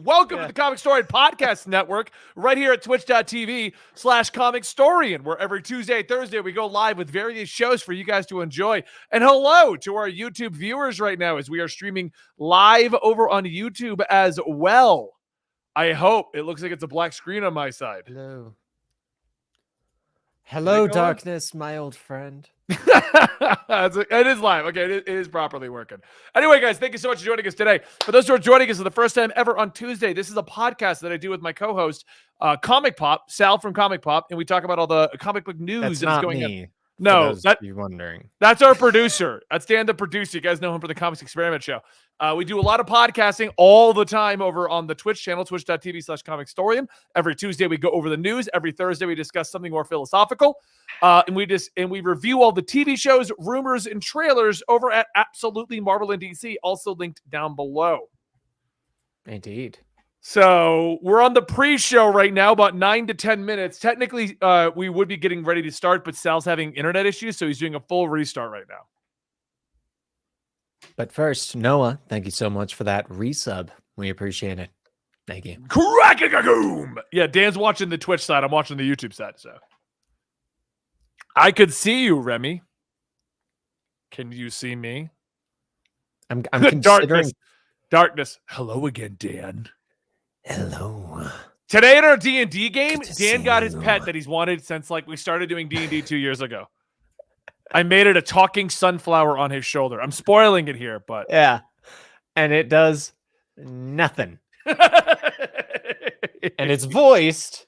Welcome to the Comicstorian Podcast Network, right here at twitch.tv/Comicstorian, where every Tuesday and Thursday we go live with various shows for you guys to enjoy. And hello to our YouTube viewers right now as we are streaming live over on YouTube as well. I hope. It looks like it's a black screen on my side. Hello. Hello, darkness, my old friend. It is live. Okay, it is properly working. Anyway, guys, thank you so much for joining us today. For those who are joining us for the first time ever on Tuesday, this is a podcast that I do with my co-host, Comic Pop, Sal from Comic Pop, and we talk about all the comic book news that's going on. No, you're wondering. That's our producer. That's Dan, the producer. You guys know him for the Comics Experiment Show. We do a lot of podcasting all the time over on the Twitch channel, twitch.tv/Comicstorian. Every Tuesday we go over the news. Every Thursday we discuss something more philosophical. And we review all the TV shows, rumors, and trailers over at Absolutely Marvel and DC, also linked down below. Indeed. So we're on the pre-show right now, about 9 to 10 minutes. Technically, we would be getting ready to start, but Sal's having internet issues, so he's doing a full restart right now. But first, Noah, thank you so much for that resub. We appreciate it. Thank you. Crack-a-goom! Yeah, Dan's watching the Twitch side. I'm watching the YouTube side, so. I could see you, Remy. Can you see me? I'm considering... Darkness. Hello again, Dan. Hello. Today in our D&D game, Dan got his pet that he's wanted since we started doing D&D 2 years ago. I made it a talking sunflower on his shoulder. I'm spoiling it here, but yeah, and it does nothing. And it's voiced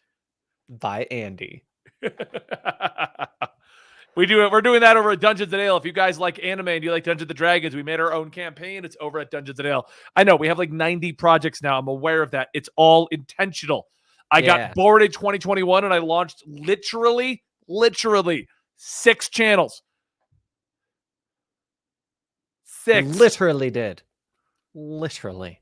by Andy. We're doing that over at Dungeons and Ale. If you guys like anime and you like Dungeons and Dragons, we made our own campaign. It's over at Dungeons and Ale. I know we have 90 projects now. I'm aware of that. It's all intentional. I got bored in 2021 and I launched literally 6 channels. 6. Literally did. Literally.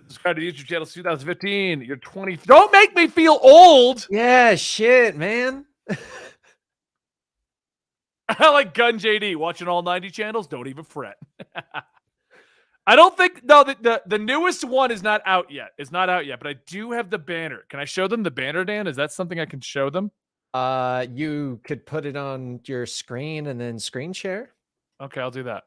Subscribe to YouTube channel 2015. You're 20. Don't make me feel old. Yeah, shit, man. I like Gun JD watching all 90 channels. Don't even fret. I don't think the newest one is not out yet. It's not out yet, but I do have the banner. Can I show them the banner, Dan? Is that something I can show them? You could put it on your screen and then screen share. Okay, I'll do that.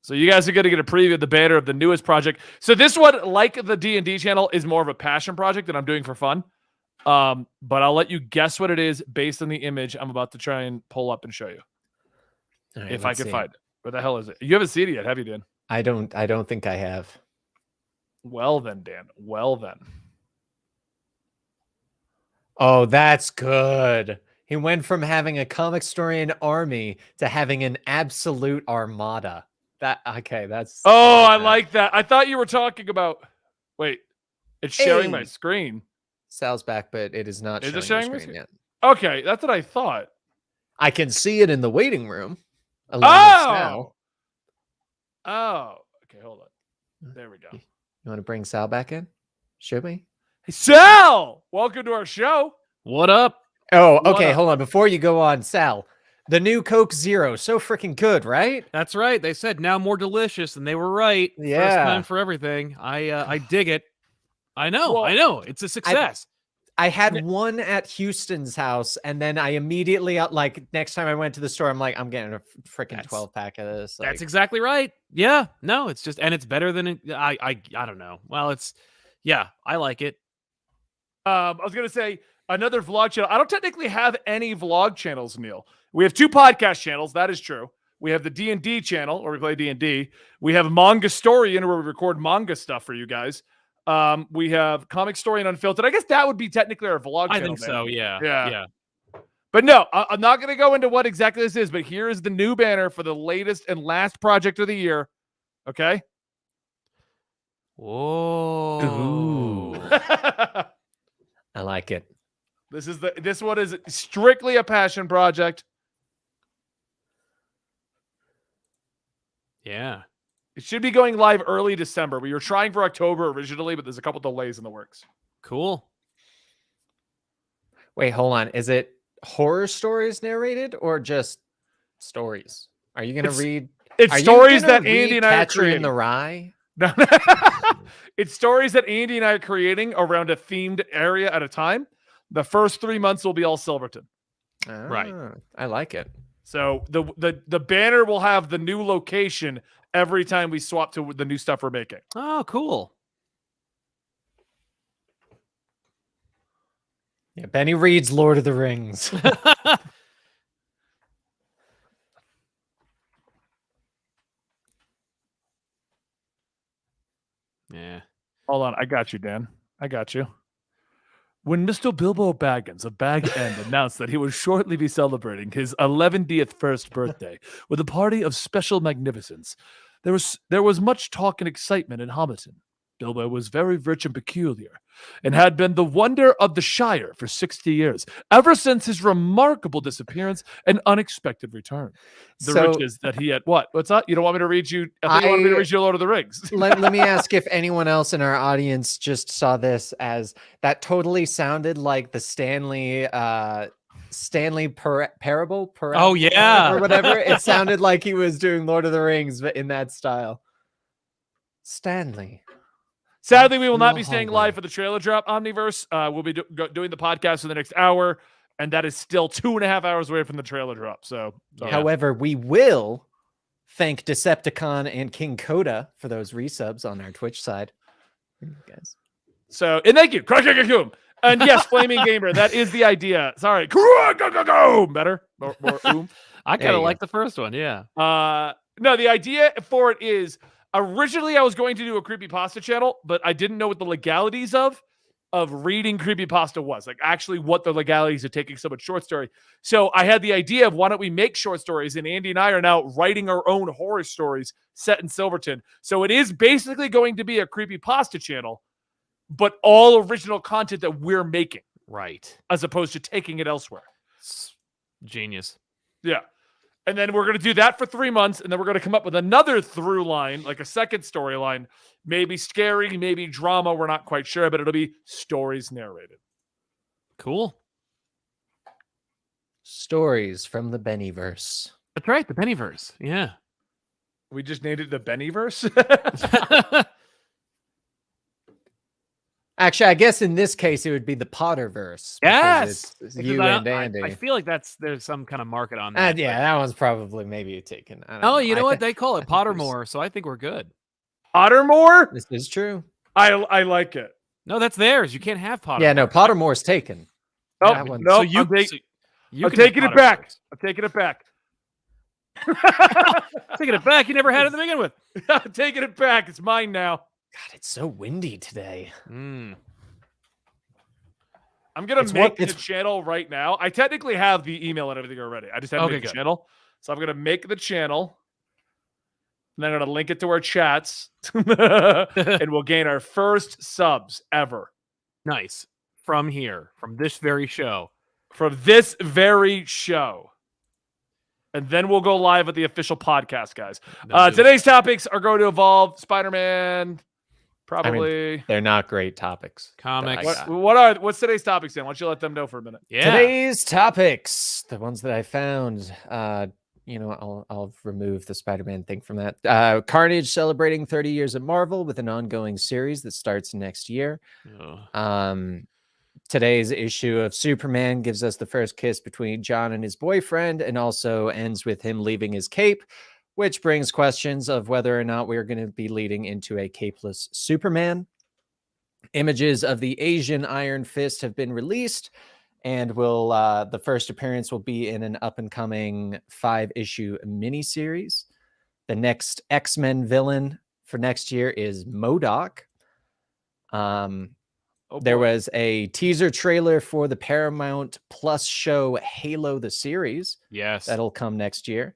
So you guys are going to get a preview of the banner of the newest project. So this one, like the D&D channel, is more of a passion project that I'm doing for fun. But I'll let you guess what it is based on the image I'm about to try and pull up and show you. Right, if I can find it. Where the hell is it? You haven't seen it yet, have you, Dan? I don't think I have. Well then, Dan. Well then. Oh, that's good. He went from having a Comicstorian army to having an absolute armada. That's... Oh, I like that. I thought you were talking about... Wait. It's sharing my screen. Sal's back, but it is not showing my screen yet. Okay, that's what I thought. I can see it in the waiting room. Oh! Okay, hold on. There we go. You want to bring Sal back in? Should we? Hey, Sal! Welcome to our show. What up? Oh, okay, hold on. Before you go on, Sal, the new Coke Zero, so freaking good, right? That's right. They said now more delicious, and they were right. Yeah. First time for everything. I dig it. I know. It's a success. I had one at Houston's house, and then I immediately, next time I went to the store, I'm like, I'm getting a freaking 12-pack of this. That's exactly right. Yeah. No, it's just, and it's better than, I don't know. Well, I like it. I was going to say, another vlog channel. I don't technically have any vlog channels, Neil. We have 2 podcast channels. That is true. We have the D&D channel, where we play D&D. We have Comicstorian, where we record manga stuff for you guys. We have Comicstorian Unfiltered. I guess that would be technically our vlog channel. I think so, yeah. But no, I'm not going to go into what exactly this is, but here is the new banner for the latest and last project of the year. Okay? Whoa. Ooh. I like it. This one is strictly a passion project. Yeah. It should be going live early December. We were trying for October originally, but there's a couple delays in the works. Cool. Wait, hold on. Is it horror stories narrated or just stories? Are you going to It's- read? It's Are you stories gonna that read Andy and I are Catcher in creating. the Rye? No. It's stories that Andy and I are creating around a themed area at a time. The first 3 months will be all Silverton. Right. Ah, I like it. So the banner will have the new location every time we swap to the new stuff we're making. Oh, cool. Yeah, Benny reads Lord of the Rings. Yeah. Hold on, I got you, Dan. I got you. When Mr. Bilbo Baggins of Bag End announced that he would shortly be celebrating his 11th first birthday with a party of special magnificence, there was much talk and excitement in Hobbiton. Bilbo was very rich and peculiar, and had been the wonder of the Shire for 60 years, ever since his remarkable disappearance and unexpected return. The So- riches that he had. What's that? You don't want me to read you? I think you wanted me to read you Lord of the Rings. let me ask if anyone else in our audience just saw this as that totally sounded like the Stanley parable. Oh, yeah. Or whatever. It sounded like he was doing Lord of the Rings, but in that style. Stanley. Sadly, we will not No be staying hallway. live for the trailer drop Omniverse. We'll be doing the podcast for the next hour, and that is still 2.5 hours away from the trailer drop. So, Yeah. However, we will thank Decepticon and King Coda for those resubs on our Twitch side. Guys. and thank you. And yes, Flaming Gamer, that is the idea. Sorry. Better. More I There kind of you like the first one. Yeah. No, the idea for it is originally I was going to do a creepypasta channel, but I didn't know what the legalities of reading creepypasta was. Like actually what the legalities of taking so much short story. So I had the idea of why don't we make short stories? And Andy and I are now writing our own horror stories set in Silverton. So it is basically going to be a creepypasta channel, but all original content that we're making Right. as opposed to taking it elsewhere. Genius. Yeah. And then we're going to do that for 3 months. And then we're going to come up with another through line, like a second storyline, maybe scary, maybe drama. We're not quite sure, but it'll be stories narrated. Cool. Stories from the Bennyverse. That's right. The Pennyverse. Yeah. We just named it the Bennyverse. Actually, I guess in this case it would be the Potterverse. because Yes. it's Because you I- and Andy. I feel like there's some kind of market on that. Yeah, that one's probably maybe taken. I don't Oh, you know what? thi- They call it think there's- Pottermore, so I think we're good. Pottermore? This is true. I like it. No, that's theirs. You can't have Pottermore. Yeah, no, Pottermore's taken. Oh, That one- no, So you, I'm, so I'm you can have taking it back. Potterverse. I'm taking it back. Taking it back. You never had it to begin with. I'm taking it back. It's mine now. God, it's so windy today. Mm. I'm gonna It's make what- the it's- channel right now. I technically have the email and everything already. I just haven't Okay, made the good. channel. So I'm gonna make the channel. And then I'm gonna link it to our chats. And we'll gain our first subs ever Nice. From here, from this very show. from this very show. And then we'll go live at the official podcast, guys. Then do it. Today's topics are going to involve Spider-Man, probably. They're not great topics. Comics. that I What got. what's today's topics, Dan? Why don't you let them know for a minute? Yeah. Today's topics, the ones that I found. I'll remove the Spider-Man thing from that. Carnage celebrating 30 years at Marvel with an ongoing series that starts next year. Ugh. Today's issue of Superman gives us the first kiss between John and his boyfriend, and also ends with him leaving his cape, which brings questions of whether or not we're going to be leading into a capeless Superman. Images of the Asian Iron Fist have been released, and the first appearance will be in an up-and-coming 5-issue miniseries. The next X-Men villain for next year is MODOK. Oh, There boy. was a teaser trailer for the Paramount Plus show Halo the series Yes. that'll come next year.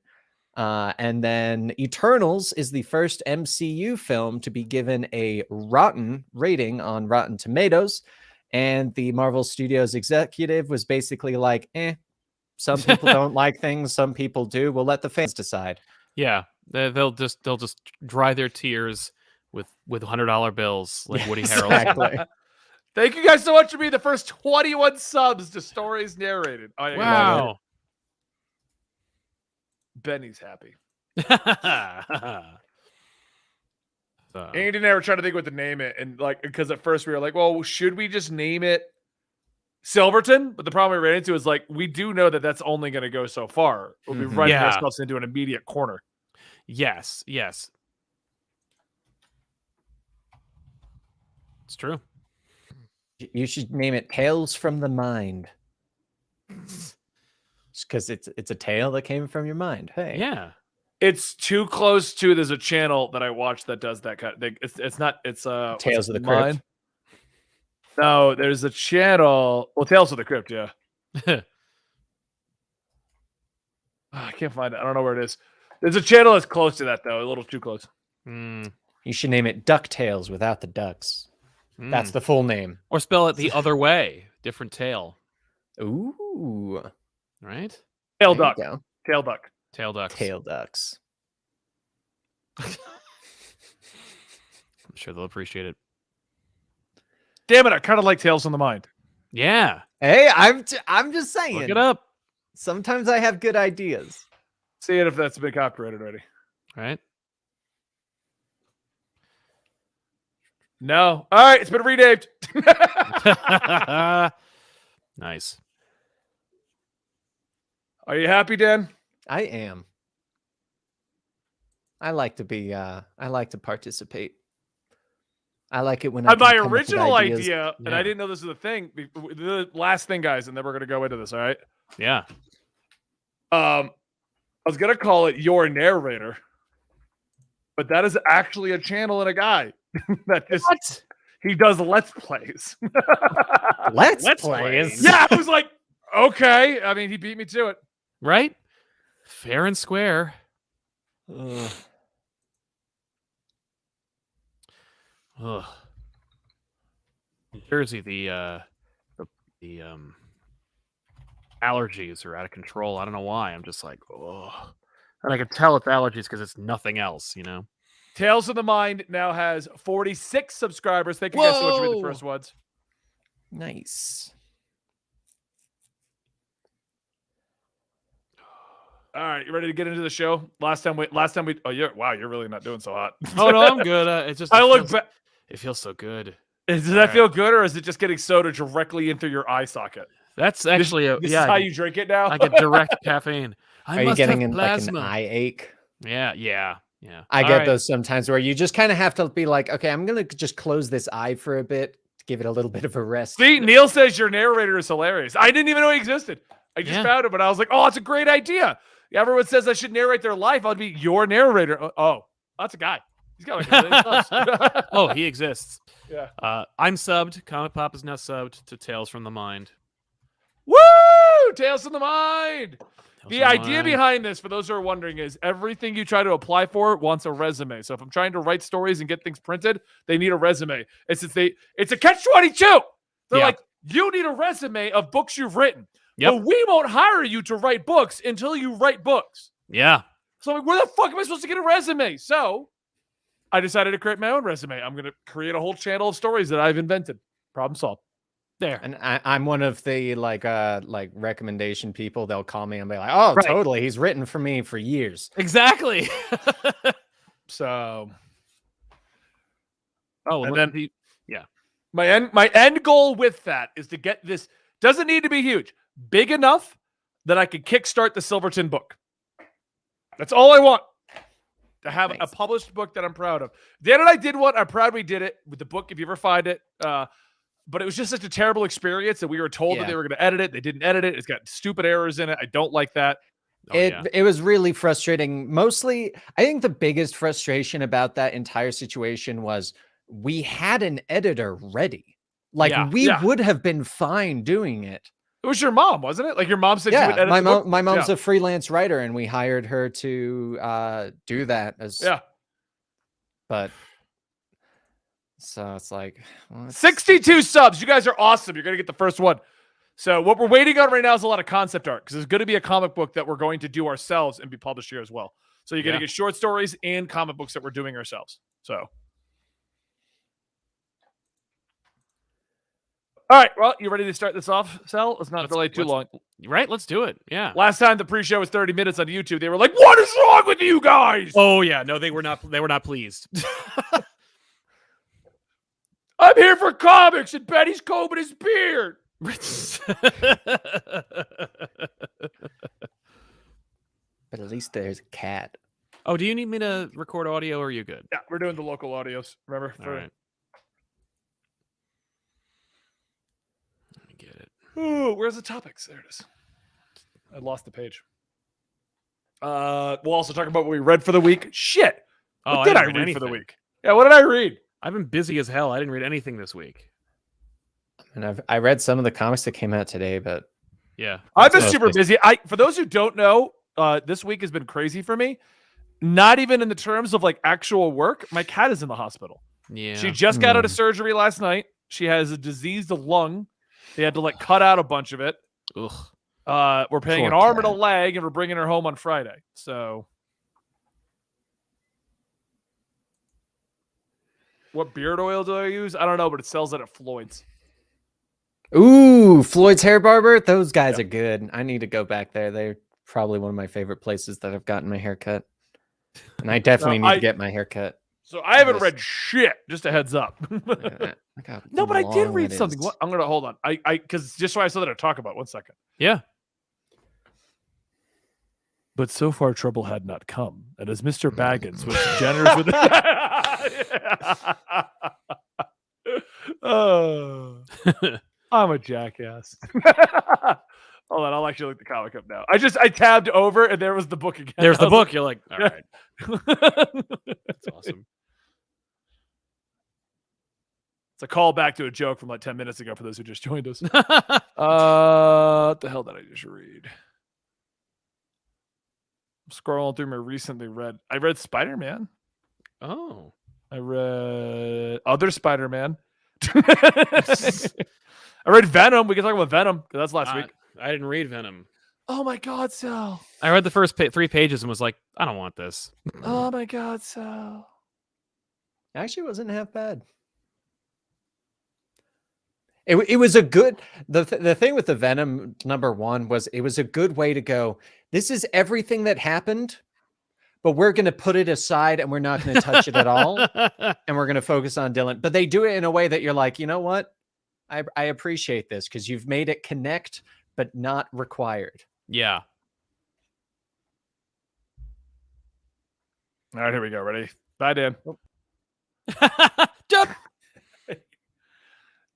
And then Eternals is the first MCU film to be given a rotten rating on Rotten Tomatoes. And the Marvel Studios executive was basically like, some people don't like things, some people do. We'll let the fans decide. Yeah. They'll just dry their tears with $100 bills like Woody Harrelson. Exactly. Thank you guys so much for being the first 21 subs to stories narrated. Oh, yeah, Wow. Benny's happy. So, Andy and I were trying to think what to name it, and like because at first we were like, well, should we just name it Silverton? But the problem we ran into is like we do know that that's only going to go so far. We'll be running Yeah. ourselves into an immediate corner. yes. It's true. You should name it Tales from the Mind. Because it's a tale that came from your mind. Hey. Yeah. It's too close to. There's a channel that I watch that does that kind of thing. It's not. It's Tales of the mine? Crypt. No, there's a channel. Well, Tales of the Crypt. Yeah. I can't find it. I don't know where it is. There's a channel that's close to that though. A little too close. Mm. You should name it DuckTales without the ducks. That's the full name. Or spell it the other way. Different tail. Ooh. Right? Tail There you duck. go. Tail duck. Tail ducks. Tail ducks. I'm sure they'll appreciate it. Damn it! I kind of like Tales from the Mind. Yeah. Hey, I'm just saying. Look it up. Sometimes I have good ideas. See it if that's been copyrighted already. Right? No. All right, it's been renamed. Nice. Are you happy, Dan? I am. I like to participate. I like it when I My can come up with original ideas. idea, and Yeah. I didn't know this was a thing. The last thing, guys, and then we're gonna go into this. All right. Yeah. I was gonna call it Your Narrator, but that is actually a channel and a guy that just What? he does let's plays. Let's Let's plays. plays. Yeah, I was like, okay. I mean, he beat me to it. Right? Fair and square. Ugh. Ugh. In Jersey, the allergies are out of control. I don't know why. I'm just like, oh, and I can tell it's allergies because it's nothing else, you know. Tales of the Mind now has 46 subscribers. Thank you guys so much for being the Whoa. first ones. Nice. All right, you ready to get into the show? Last time we. Oh, you're really not doing so hot. Oh no, I'm good. It's just I look. feels, Ba- it feels so good. does that All right. feel good, or is it just getting soda directly into your eye socket? That's actually This is how I you drink it now. get direct caffeine. I Are you must getting have in like plasma. an eye ache? Yeah. I All get right. those sometimes where you just kind of have to be like, okay, I'm gonna just close this eye for a bit, give it a little bit of a rest. See, Neil says your narrator is hilarious. I didn't even know he existed. I just Yeah. found it, but I was like, oh, it's a great idea. Everyone says I should narrate their life. I'll be your narrator. Oh, that's a guy. He's got like a million subs. Oh, he exists. Yeah. I'm subbed. Comic Pop is now subbed to Tales from the Mind. Woo! Tales from the Mind. Tales The from idea Mind. behind this, for those who are wondering, is everything you try to apply for wants a resume. So if I'm trying to write stories and get things printed, they need a resume. It's a catch-22. They're Yeah. like, you need a resume of books you've written. Yep. But we won't hire you to write books until you write books. Yeah. So I'm like, where the fuck am I supposed to get a resume? So I decided to create my own resume. I'm going to create a whole channel of stories that I've invented. Problem solved. There. And I'm one of the like recommendation people. They'll call me and be like, "Oh, Right. totally. He's written for me for years." Exactly. So and then- then my end goal with that is to get this. Doesn't need to be huge. Big enough that I could kickstart the Silverton book. That's all I want. To have a Nice. published book that I'm proud of. Dan and I did one. I'm proud we did it with the book, if you ever find it. But it was just such a terrible experience that we were told that Yeah. they were going to edit it. They didn't edit it. It's got stupid errors in it. I don't like that. It was really frustrating. Mostly, I think the biggest frustration about that entire situation was we had an editor ready. Like Yeah. we Yeah. would have been fine doing it. It was your mom, wasn't it? Like your mom said she would Yeah, edit my the book? mom. My mom's Yeah. a freelance writer, and we hired her to do that. Yeah. But so it's like well, 62 subs. You guys are awesome. You're going to get the first one. So what we're waiting on right now is a lot of concept art because there's going to be a comic book that we're going to do ourselves and be published here as well. So you're going to get short stories and comic books that we're doing ourselves. So. All right, well, you ready to start this off, Sal? Let's not delay too long. Right, let's do it. Yeah. Last time the pre-show was 30 minutes on YouTube, they were like, "What is wrong with you guys?" Oh yeah, no, they were not. They were not pleased. I'm here for comics, and Betty's combing his beard. But at least there's a cat. Oh, do you need me to record audio, or are you good? Yeah, we're doing the local audios. Remember? All right. Let me get it. Ooh, where's the topics? There it is. I lost the page. We'll also talk about what we read for the week. Shit. Oh, What did I didn't read for the week? Yeah, what did I read? I've been busy as hell. I didn't read anything this week. And I read some of the comics that came out today, but Yeah. I've been So super it's- busy. For those who don't know, this week has been crazy for me. Not even in the terms of like actual work. My cat is in the hospital. Yeah. She just got out of surgery last night. She has a diseased lung. They had to like cut out a bunch of it. Ugh. We're paying Poor an arm and a cat. leg, and we're bringing her home on Friday. So, what beard oil do I use? I don't know, but it sells it at Floyd's. Ooh, Floyd's Hair Barber. Those guys are good. I need to go back there. They're probably one of my favorite places that I've gotten my hair cut. And I definitely need to get my hair cut. So I haven't Yes. read shit. Just a heads up. No, but I did read something. What? I'm gonna hold on. I because just so I saw that I talk about. 1 second. Yeah. But so far trouble had not come, and as Mr. Baggins was generous with Oh, I'm a jackass. Hold on, I'll actually look the comic up now. I tabbed over and there was the book again. There's the I was book. You're like, all right, like- that's awesome. It's a callback to a joke from like 10 minutes ago for those who just joined us. What the hell did I just read? I'm scrolling through my recently read. I read Spider-Man. Oh. I read other Spider-Man. I read Venom. We can talk about Venom because that's last week. I didn't read Venom. Oh my God, Sal. I read the first 3 pages and was like, I don't want this. Oh my God, Sal. Actually, it wasn't half bad. It was a good. The thing with the Venom #1 was it was a good way to go. This is everything that happened, but we're going to put it aside and we're not going to touch it at all. And we're going to focus on Dylan. But they do it in a way that you're like, you know what? I appreciate this because you've made it connect, but not required. Yeah. All right, here we go. Ready? Bye, Dan. Jump.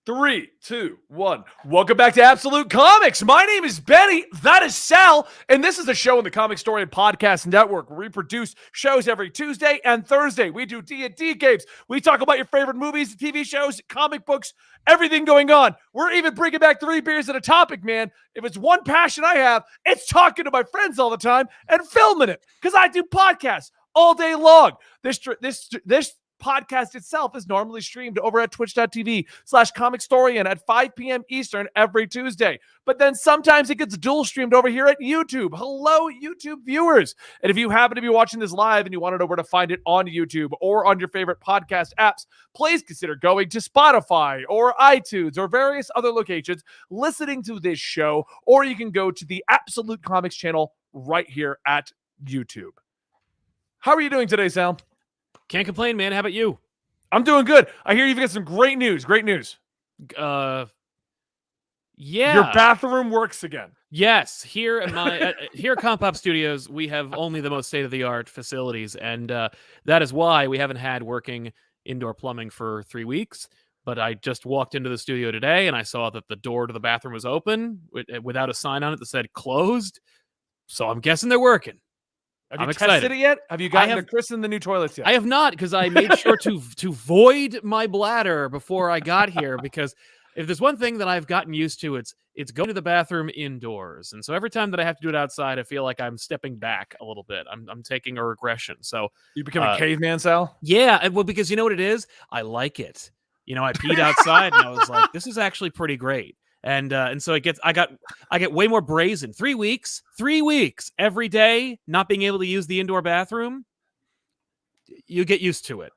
3, 2, 1. Welcome back to Absolute Comics. My name is Benny. That is Sal. And this is a show in the Comicstorian Podcast Network where we produce shows every Tuesday and Thursday. We do D&D games. We talk about your favorite movies, TV shows, comic books, everything going on. We're even bringing back 3 beers at a topic, man. If it's one passion I have, it's talking to my friends all the time and filming it because I do podcasts all day long. This podcast itself is normally streamed over at twitch.tv/Comicstorian at 5 p.m. Eastern every Tuesday. But then sometimes it gets dual streamed over here at YouTube. Hello, YouTube viewers. And if you happen to be watching this live and you want to know where to find it on YouTube or on your favorite podcast apps, please consider going to Spotify or iTunes or various other locations listening to this show, or you can go to the Absolute Comics channel right here at YouTube. How are you doing today, Sal? Can't complain, man. How about you? I'm doing good. I hear you've got some great news. Great news. Yeah. Your bathroom works again. Yes. Here at my here at Compop Studios, we have only the most state-of-the-art facilities, and that is why we haven't had working indoor plumbing for 3 weeks. But I just walked into the studio today, and I saw that the door to the bathroom was open without a sign on it that said closed. So I'm guessing they're working. Have you I'm tested excited. it yet? Have you gotten to christen the new toilets yet? I have not, because I made sure to void my bladder before I got here, because if there's one thing that I've gotten used to, it's going to the bathroom indoors. And so every time that I have to do it outside, I feel like I'm stepping back a little bit. I'm taking a regression. So You become a caveman, Sal? yeah, well, because you know what it is? I like it. You know, I peed outside and I was like, this is actually pretty great. And so I get way more brazen. 3 weeks every day not being able to use the indoor bathroom. You get used to it.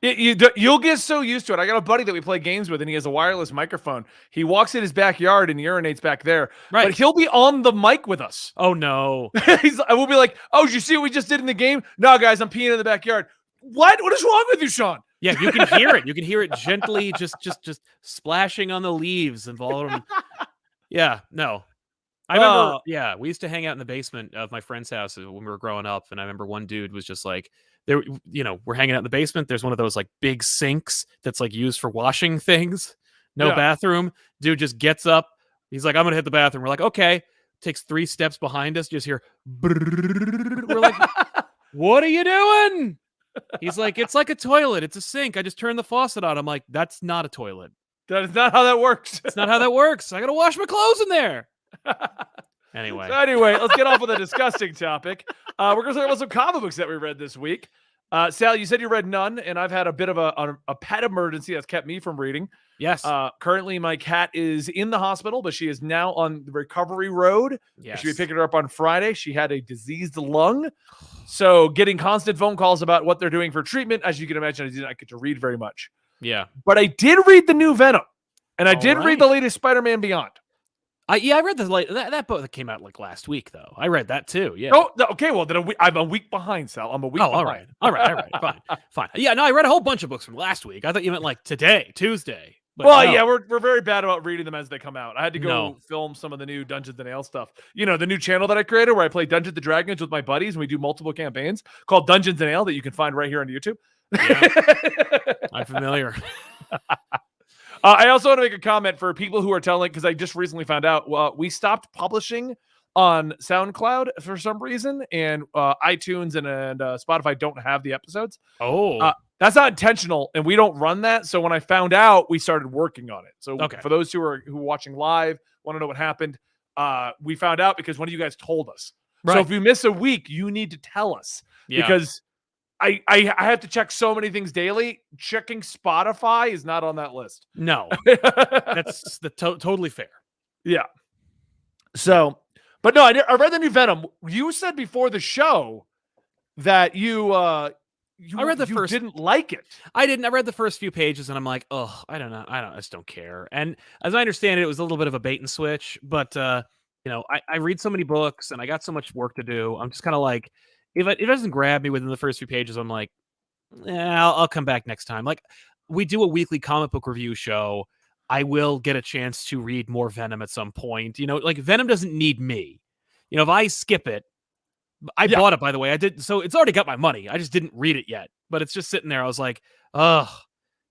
You'll get so used to it. I got a buddy that we play games with, and he has a wireless microphone. He walks in his backyard and urinates back there. Right. But he'll be on the mic with us. Oh no. We'll be like, "Oh, did you see what we just did in the game?" "No, guys, I'm peeing in the backyard." What is wrong with you, Sean? Yeah, you can hear it. You can hear it gently, just splashing on the leaves and all of them. Yeah, no. I remember. Yeah, we used to hang out in the basement of my friend's house when we were growing up, and I remember one dude was just like, "There, we're hanging out in the basement. There's one of those like big sinks that's like used for washing things. No bathroom. Dude just gets up. He's like, I'm gonna hit the bathroom. We're like, okay. Takes 3 steps behind us. Just hear. We're like, what are you doing? He's like, it's like a toilet. It's a sink. I just turned the faucet on. I'm like, that's not a toilet. That is not how that works. It's not how that works. I gotta wash my clothes in there. Anyway, let's get off with a disgusting topic. We're going to talk about some comic books that we read this week. Sal, you said you read none, and I've had a bit of a pet emergency that's kept me from reading. Yes. Currently, my cat is in the hospital, but she is now on the recovery road. Yes. Should be picking her up on Friday. She had a diseased lung. So getting constant phone calls about what they're doing for treatment. As you can imagine, I did not get to read very much. Yeah. But I did read the new Venom, and I did right. read the latest Spider-Man Beyond. I read that book that came out like last week, though. I read that too. Yeah. Oh, okay. Well, then I'm a week behind, Sal. I'm a week behind. All right. Fine. Yeah, no, I read a whole bunch of books from last week. I thought you meant like today, Tuesday. But well, no. yeah, we're very bad about reading them as they come out. I had to go film some of the new Dungeons and Ale stuff. The new channel that I created where I play Dungeons and Dragons with my buddies and we do multiple campaigns called Dungeons and Ale that you can find right here on YouTube. Yeah. I'm familiar. I also want to make a comment for people who are telling, because I just recently found out, we stopped publishing on SoundCloud for some reason, and iTunes and Spotify don't have the episodes. Oh. That's not intentional, and we don't run that. So when I found out, we started working on it. So for those who are watching live, want to know what happened, we found out because one of you guys told us. Right. So if we miss a week, you need to tell us. Yeah. Because I have to check so many things daily. Checking Spotify is not on that list. No. That's totally fair. Yeah. So, but no, I read the new Venom. You said before the show that I read the first. Didn't like it. I didn't. I read the first few pages and I'm like, oh, I don't know. I just don't care. And as I understand it was a little bit of a bait and switch. But I read so many books and I got so much work to do. I'm just kind of like, if it doesn't grab me within the first few pages, I'm like, I'll come back next time. Like, we do a weekly comic book review show. I will get a chance to read more Venom at some point. Like Venom doesn't need me. If I skip it, I bought it, by the way. I did. So it's already got my money. I just didn't read it yet, but it's just sitting there. I was like, ugh.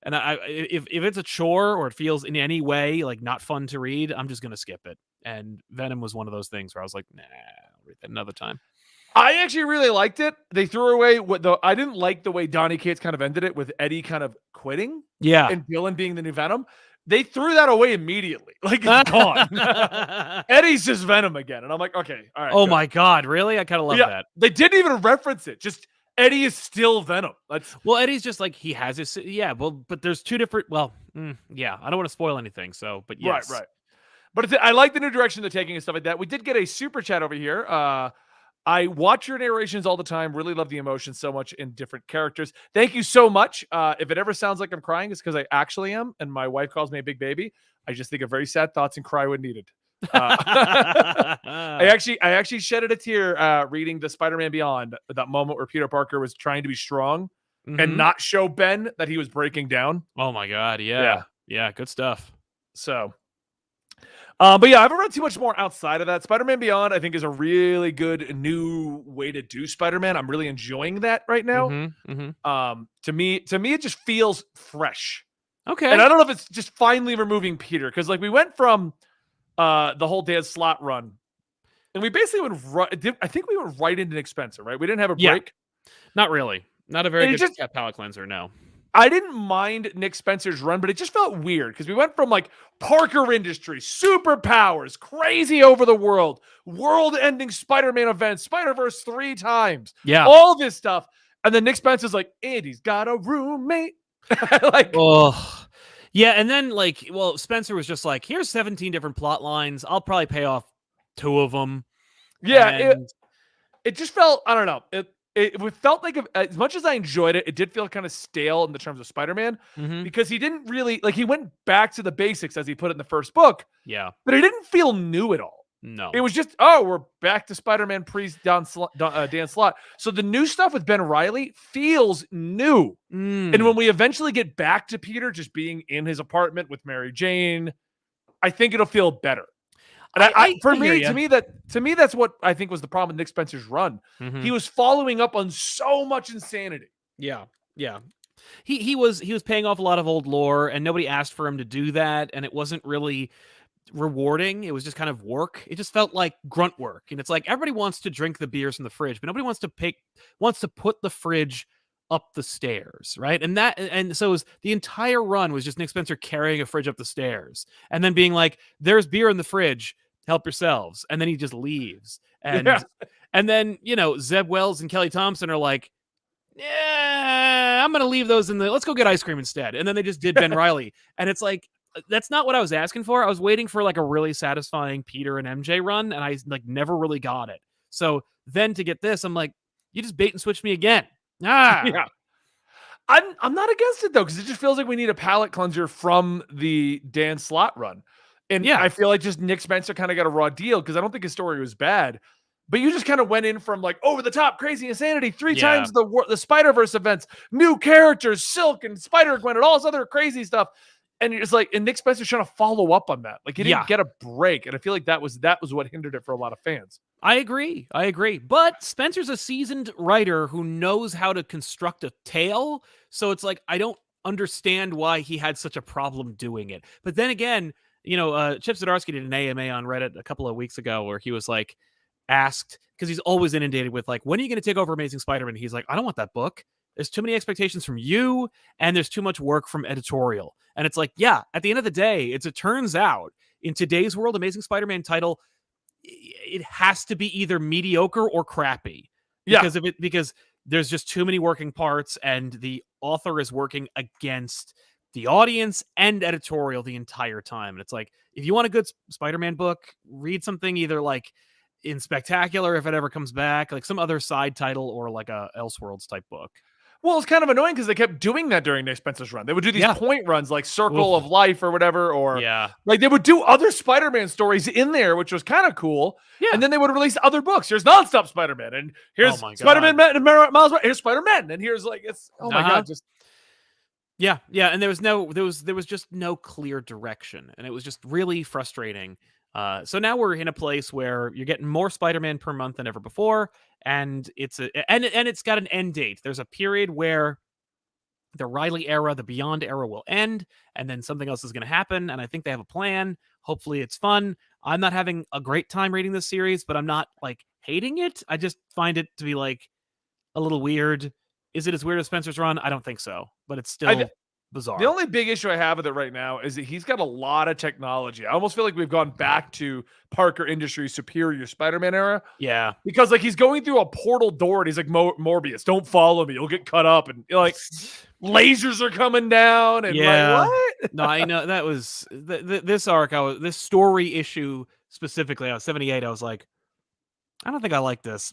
And if it's a chore or it feels in any way like not fun to read, I'm just going to skip it. And Venom was one of those things where I was like, nah, I'll read that another time. I actually really liked it. They threw away I didn't like the way Donny Cates kind of ended it with Eddie kind of quitting. Yeah. And Dylan being the new Venom. They threw that away immediately. Like, it's gone. Eddie's just Venom again. And I'm like, okay, all right. Oh, my God. Really? I kind of love that. They didn't even reference it. Just Eddie is still Venom. Well, Eddie's just like, he has his, but there's two different, I don't want to spoil anything. So, but yes. Right. But I like the new direction they're taking and stuff like that. We did get a super chat over here. I watch your narrations all the time. Really love the emotion so much in different characters. Thank you so much. If it ever sounds like I'm crying, it's because I actually am. And my wife calls me a big baby. I just think of very sad thoughts and cry when needed. I actually shedded a tear reading the Spider-Man Beyond, that moment where Peter Parker was trying to be strong and not show Ben that he was breaking down. Oh my God. Yeah. Good stuff. So, but yeah, I haven't read too much more outside of that. Spider-Man Beyond, I think, is a really good new way to do Spider-Man. I'm really enjoying that right now. To me, it just feels fresh. Okay. And I don't know if it's just finally removing Peter, because like we went from the whole Dan Slott run, and we basically went I think we went right into Nick Spencer, right? We didn't have a break. Not really. Not a very good palate cleanser, no. I didn't mind Nick Spencer's run, but it just felt weird because we went from like Parker Industries, superpowers, crazy over the world-ending Spider-Man event, Spider-Verse 3 times, all this stuff, and then Nick Spencer's like, Andy's got a roommate. Yeah, and then like, well, Spencer was just like, here's 17 different plot lines. I'll probably pay off 2 of them. Yeah, And it just felt, I don't know. It felt like as much as I enjoyed it, it did feel kind of stale in the terms of Spider-Man Mhm. because he didn't really like he went back to the basics as he put it in the first book, Yeah, but it didn't feel new at all. It no. was just, oh, we're back to Spider-Man pre Dan Slott. So the new stuff with Ben Riley feels new. And Mm. when we eventually get back to Peter just being in his apartment with Mary Jane, I think it'll feel better. And I for hear me, ya. to me, that's what I think was the problem with Nick Spencer's run. Mhm. He was following up on so much insanity. Yeah, yeah. He was paying off a lot of old lore, and nobody asked for him to do that, and it wasn't really rewarding. It was just kind of work. It just felt like grunt work. And it's like everybody wants to drink the beers from the fridge, but nobody wants to put the fridge up the stairs, right? And so it was, the entire run was just Nick Spencer carrying a fridge up the stairs and then being like, "There's beer in the fridge. Help yourselves." And then he just leaves. Yeah. And then, Zeb Wells and Kelly Thompson are like, "Yeah, I'm gonna leave those in the. Let's go get ice cream instead." And then they just did Ben Riley, and it's like, that's not what I was asking for. I was waiting for like a really satisfying Peter and MJ run, and I like never really got it. So then to get this, I'm like, you just bait and switch me again. Yeah. I'm not against it though, because it just feels like we need a palate cleanser from the Dan Slott run. And Yeah. I feel like just Nick Spencer kind of got a raw deal because I don't think his story was bad. But you just kind of went in from like over the top, crazy insanity, 3 times the Spider-Verse events, new characters, Silk and Spider-Gwen and all this other crazy stuff. And it's like, and Nick Spencer's trying to follow up on that. Like he didn't get a break. And I feel like that was what hindered it for a lot of fans. I agree. But Spencer's a seasoned writer who knows how to construct a tale. So it's like, I don't understand why he had such a problem doing it. But then again, Chip Zdarsky did an AMA on Reddit a couple of weeks ago where he was like, asked, because he's always inundated with like, when are you going to take over Amazing Spider-Man? He's like, I don't want that book. There's too many expectations from you, and there's too much work from editorial. And it's like, yeah, at the end of the day, it turns out in today's world, Amazing Spider-Man title, it has to be either mediocre or crappy. Because because there's just too many working parts, and the author is working against the audience and editorial the entire time. And it's like, if you want a good Spider-Man book, read something either like in Spectacular, if it ever comes back, like some other side title, or like a Elseworlds type book. Well, it's kind of annoying because they kept doing that during Nick Spencer's run. They would do these point runs like Circle of Life or whatever, or like they would do other Spider-Man stories in there, which was kind of cool. Yeah. And then they would release other books. Here's Nonstop Spider-Man, and here's Spider-Man and Miles. Here's Spider-Man, and here's like it's my god, just yeah. And there was just no clear direction, and it was just really frustrating. So now we're in a place where you're getting more Spider-Man per month than ever before, and it's got an end date. There's a period where the Riley era, the Beyond era will end, and then something else is going to happen, and I think they have a plan. Hopefully it's fun. I'm not having a great time reading this series, but I'm not like hating it. I just find it to be like a little weird. Is it as weird as Spencer's run? I don't think so, but it's still bizarre. The only big issue I have with it right now is that he's got a lot of technology. I almost feel like we've gone back to Parker Industries' superior Spider-Man era. Yeah. Because like he's going through a portal door and he's like, Morbius, don't follow me. You'll get cut up. And like lasers are coming down. And like, what? No, I know that was this arc. This story issue specifically, I was 78. I was like, I don't think I like this.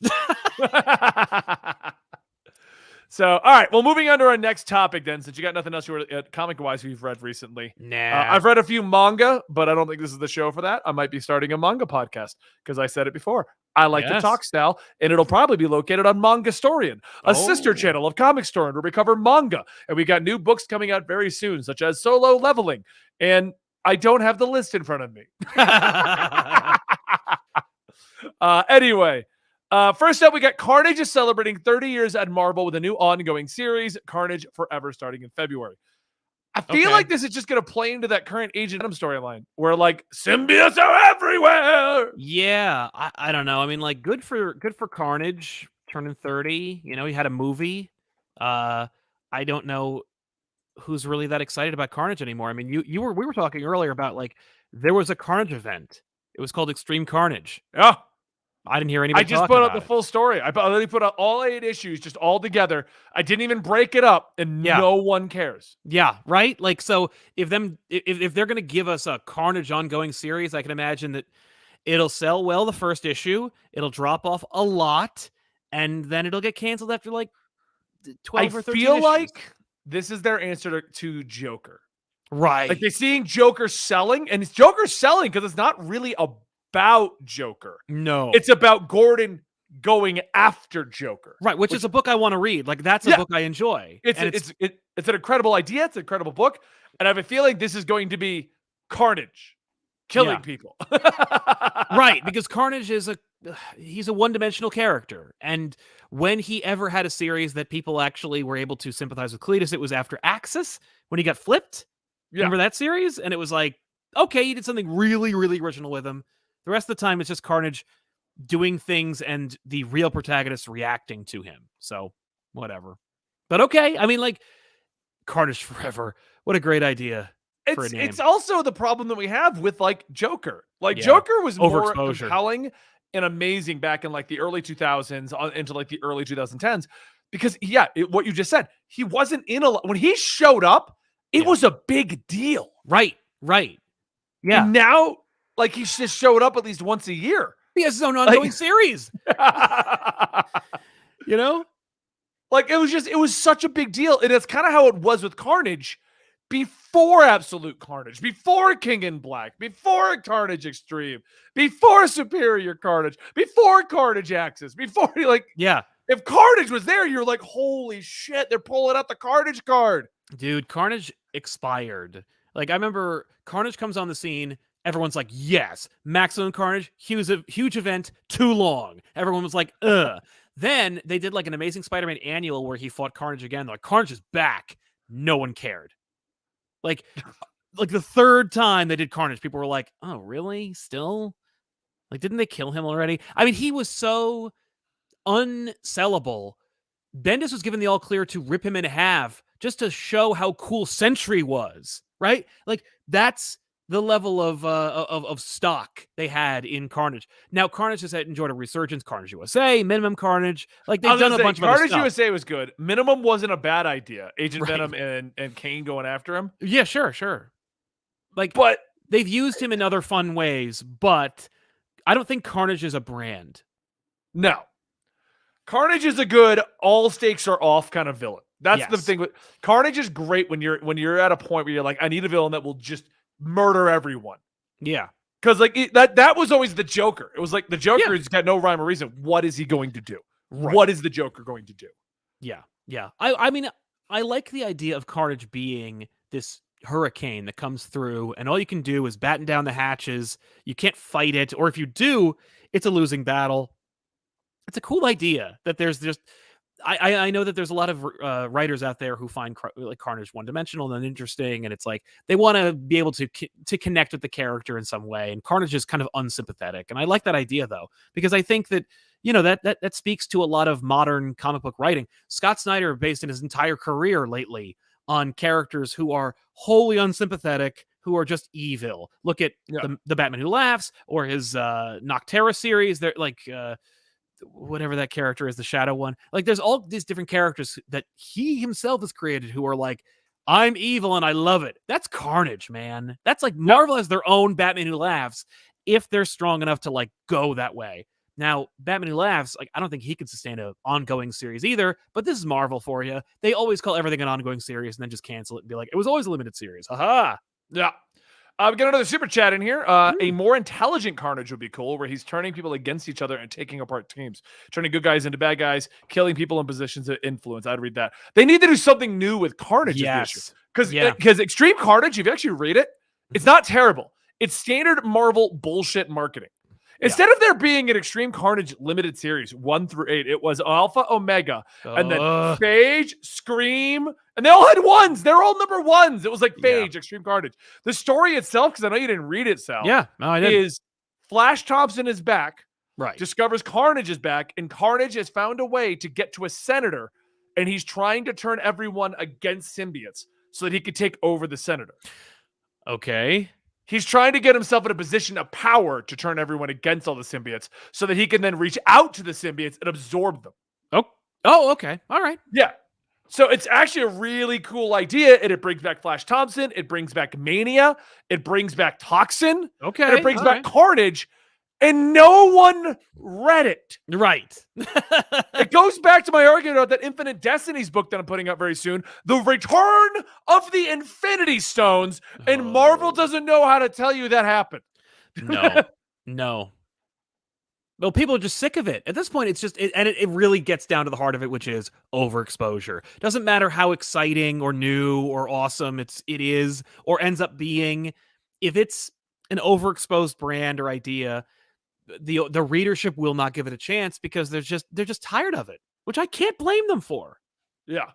So, all right. Well, moving on to our next topic then, since you got nothing else you were comic-wise you've read recently. Nah. I've read a few manga, but I don't think this is the show for that. I might be starting a manga podcast because I said it before. I like to talk style, and it'll probably be located on Comicstorian, a sister channel of Comicstorian where we cover manga. And we got new books coming out very soon, such as Solo Leveling. And I don't have the list in front of me. Anyway. First up, we got Carnage is celebrating 30 years at Marvel with a new ongoing series, Carnage Forever, starting in February. I feel like this is just going to play into that current Agent Venom storyline where like symbiotes are everywhere. Yeah, I don't know. I mean, like good for Carnage turning 30. You know, he had a movie. I don't know who's really that excited about Carnage anymore. I mean, we were talking earlier about like there was a Carnage event. It was called Extreme Carnage. Yeah. I didn't hear I anybody just talk put about out the it. full story. I literally put out all 8 issues, just all together. I didn't even break it up, and Yeah. no one cares. Yeah, right? Like, so if they're going to give us a Carnage ongoing series, I can imagine that it'll sell well the first issue, it'll drop off a lot, and then it'll get canceled after like 12 I or 13 feel issues. like this is their answer to Joker. Right. Like, they're seeing Joker selling, and it's Joker selling because it's not really about Joker. No. It's about Gordon going after Joker. Right, which is a book I want to read. Like, that's a Yeah. book I enjoy. It's an incredible idea. It's an incredible book. And I have a feeling this is going to be Carnage killing people. Right, because Carnage is he's a one-dimensional character. And when he ever had a series that people actually were able to sympathize with Cletus, it was after Axis, when he got flipped. Yeah. Remember that series? And it was like, okay, you did something really, really original with him. The rest of the time, it's just Carnage doing things and the real protagonist reacting to him. So, whatever. But okay, I mean, like, Carnage Forever. What a great idea for a name. It's also the problem that we have with, like, Joker. Like, Yeah. Joker was more Overexposure. compelling and amazing back in, like, the early 2000s into, like, the early 2010s. Because, what you just said, he wasn't in when he showed up, it was a big deal. Right. Yeah. And now, like, he's just showed up at least once a year. He has his own ongoing series. You know? Like, it was such a big deal. And it's kind of how it was with Carnage before Absolute Carnage, before King in Black, before Carnage Extreme, before Superior Carnage, before Carnage Axis, before, like, if Carnage was there, you're like, holy shit, they're pulling out the Carnage card. Dude, Carnage expired. Like, I remember Carnage comes on the scene. Everyone's like, yes, Maximum Carnage, huge event, too long. Everyone was like, ugh. Then they did like an Amazing Spider-Man annual where he fought Carnage again. They're like, Carnage is back. No one cared. Like the third time they did Carnage, people were like, oh, really? Still? Like, didn't they kill him already? I mean, he was so unsellable. Bendis was given the all clear to rip him in half just to show how cool Sentry was, right? Like, that's the level of stock they had in Carnage. Now, Carnage has enjoyed a resurgence. Carnage USA, Minimum Carnage, like, they've done a bunch of other Carnage stuff. USA was good. Minimum wasn't a bad idea. Agent Venom and Kane going after him. Yeah, sure. Like, but they've used him in other fun ways, but I don't think Carnage is a brand. No. Carnage is a good all stakes are off kind of villain. That's the thing with Carnage is great when you're at a point where you're like, I need a villain that will just murder everyone. Yeah. Because, like, that was always the Joker. It was like the Joker has got no rhyme or reason. What is he going to do? Right. What is the Joker going to do? Yeah. I mean, I like the idea of Carnage being this hurricane that comes through, and all you can do is batten down the hatches. You can't fight it, or if you do, it's a losing battle. It's a cool idea that there's just... I know that there's a lot of writers out there who find like Carnage one-dimensional and uninteresting, and it's like they want to be able to connect with the character in some way, and Carnage is kind of unsympathetic. And I like that idea, though, because I think that, you know, that speaks to a lot of modern comic book writing. Scott Snyder based in his entire career lately on characters who are wholly unsympathetic, who are just evil. Look at the Batman Who Laughs, or his Nocterra series. They're like... whatever that character is, the Shadow one. Like, there's all these different characters that he himself has created who are like, I'm evil and I love it. That's Carnage, man. That's like Marvel has their own Batman Who Laughs if they're strong enough to, like, go that way. Now, Batman Who Laughs, like, I don't think he could sustain an ongoing series either, but this is Marvel for you. They always call everything an ongoing series and then just cancel it and be like, it was always a limited series. Haha. Yeah. We got another super chat in here. A more intelligent Carnage would be cool, where he's turning people against each other and taking apart teams, turning good guys into bad guys, killing people in positions of influence. I'd read that. They need to do something new with Carnage. Yes. Because Extreme Carnage, if you actually read it, it's not terrible. It's standard Marvel bullshit marketing. Instead of there being an Extreme Carnage limited series 1 through 8, it was Alpha, Omega, and then Phage, Scream, and they all had ones. They're all number ones. It was like Phage, Extreme Carnage. The story itself, because I know you didn't read it, Sal. Yeah, no, I did. Is Flash Thompson is back, right? Discovers Carnage is back, and Carnage has found a way to get to a senator, and he's trying to turn everyone against symbiotes so that he could take over the senator. Okay. He's trying to get himself in a position of power to turn everyone against all the symbiotes so that he can then reach out to the symbiotes and absorb them. Oh, okay. All right. Yeah. So it's actually a really cool idea, and it brings back Flash Thompson. It brings back Mania. It brings back Toxin. Okay. And it brings all back right. Carnage. And no one read it. Right. It goes back to my argument about that Infinite Destinies book that I'm putting up very soon. The Return of the Infinity Stones. And Marvel doesn't know how to tell you that happened. No. Well, people are just sick of it. At this point, it's just, it really gets down to the heart of it, which is overexposure. Doesn't matter how exciting or new or awesome it is or ends up being. If it's an overexposed brand or idea, the readership will not give it a chance because they're just tired of it, which I can't blame them for. Yeah.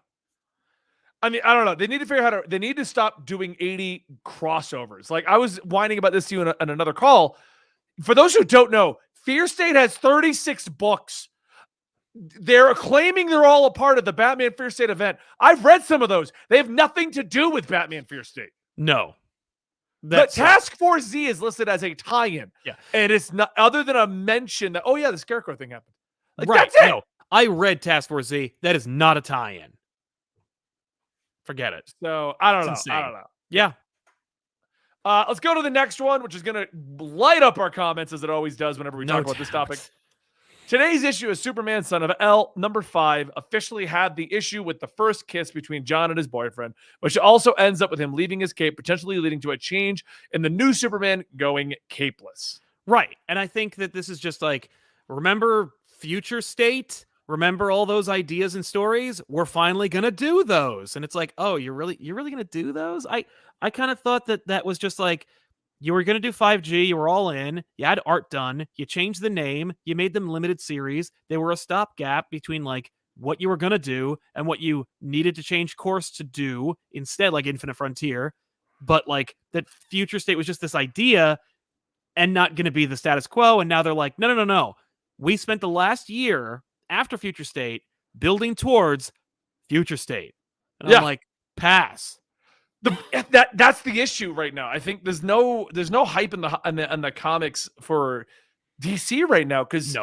I mean, I don't know. They need to figure out they need to stop doing 80 crossovers. Like I was whining about this to you in another call. For those who don't know, Fear State has 36 books. They're claiming they're all a part of the Batman Fear State event. I've read some of those. They have nothing to do with Batman Fear State. No. But Task Force Z is listed as a tie-in. Yeah. And it's not other than a mention that, oh yeah, the Scarecrow thing happened. Like, right. That's it. No, I read Task Force Z. That is not a tie-in. Forget it. So I don't know. Insane. I don't know. Yeah. Let's go to the next one, which is going to light up our comments as it always does whenever we talk about this topic. Today's issue is Superman, Son of L, number 5, officially had the issue with the first kiss between John and his boyfriend, which also ends up with him leaving his cape, potentially leading to a change in the new Superman going capeless. Right. And I think that this is just like, remember Future State? Remember all those ideas and stories? We're finally going to do those. And it's like, oh, you're really going to do those? I kind of thought that was just like, you were going to do 5G. You were all in. You had art done. You changed the name. You made them limited series. They were a stopgap between like what you were going to do and what you needed to change course to do instead, like Infinite Frontier. But like that Future State was just this idea and not going to be the status quo. And now they're like, no. We spent the last year after Future State building towards Future State. And I'm like, pass. That's the issue right now. I think there's no hype in the comics for DC right now because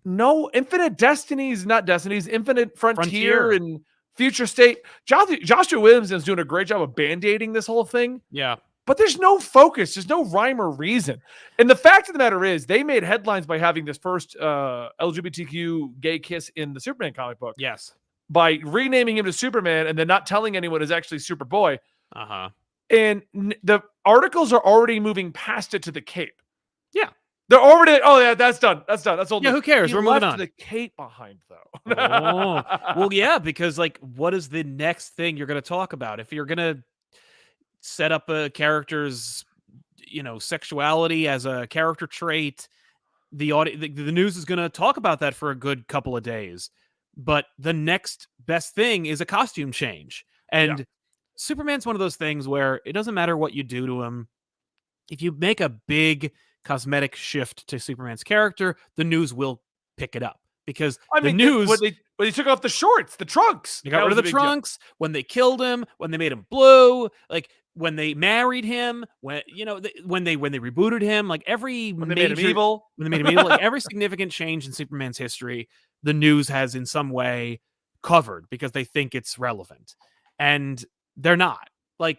no Infinite Destinies, not Destinies, Infinite Frontier and Future State. Joshua Williams is doing a great job of band-aiding this whole thing. Yeah. But there's no focus. There's no rhyme or reason. And the fact of the matter is they made headlines by having this first LGBTQ gay kiss in the Superman comic book. Yes. By renaming him to Superman and then not telling anyone is actually Superboy. Uh-huh. And the articles are already moving past it to the cape. Yeah. They're already, oh yeah, that's done. That's old. Yeah, who cares? We're moving on. The cape behind though. Oh. Well, yeah, because like what is the next thing you're going to talk about? If you're going to set up a character's, sexuality as a character trait, the news is going to talk about that for a good couple of days. But the next best thing is a costume change. And Superman's one of those things where it doesn't matter what you do to him. If you make a big cosmetic shift to Superman's character, the news will pick it up. Because the news... When they took off the shorts, the trunks. They got rid of the trunks, when they killed him, when they made him blue, like when they married him, when they rebooted him, like when they made him evil, like every significant change in Superman's history, the news has in some way covered because they think it's relevant. And they're not. Like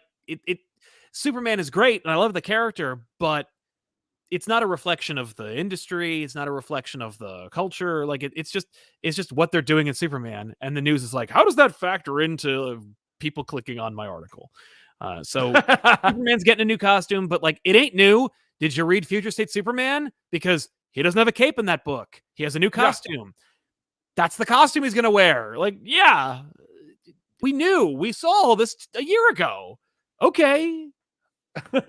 Superman is great and I love the character, but it's not a reflection of the industry. It's not a reflection of the culture. Like it's just what they're doing in Superman. And the news is like, how does that factor into people clicking on my article? So Superman's getting a new costume, but like it ain't new. Did you read Future State Superman? Because he doesn't have a cape in that book. He has a new costume. That's the costume he's going to wear. Like, yeah, we knew. We saw all this a year ago. Okay. That's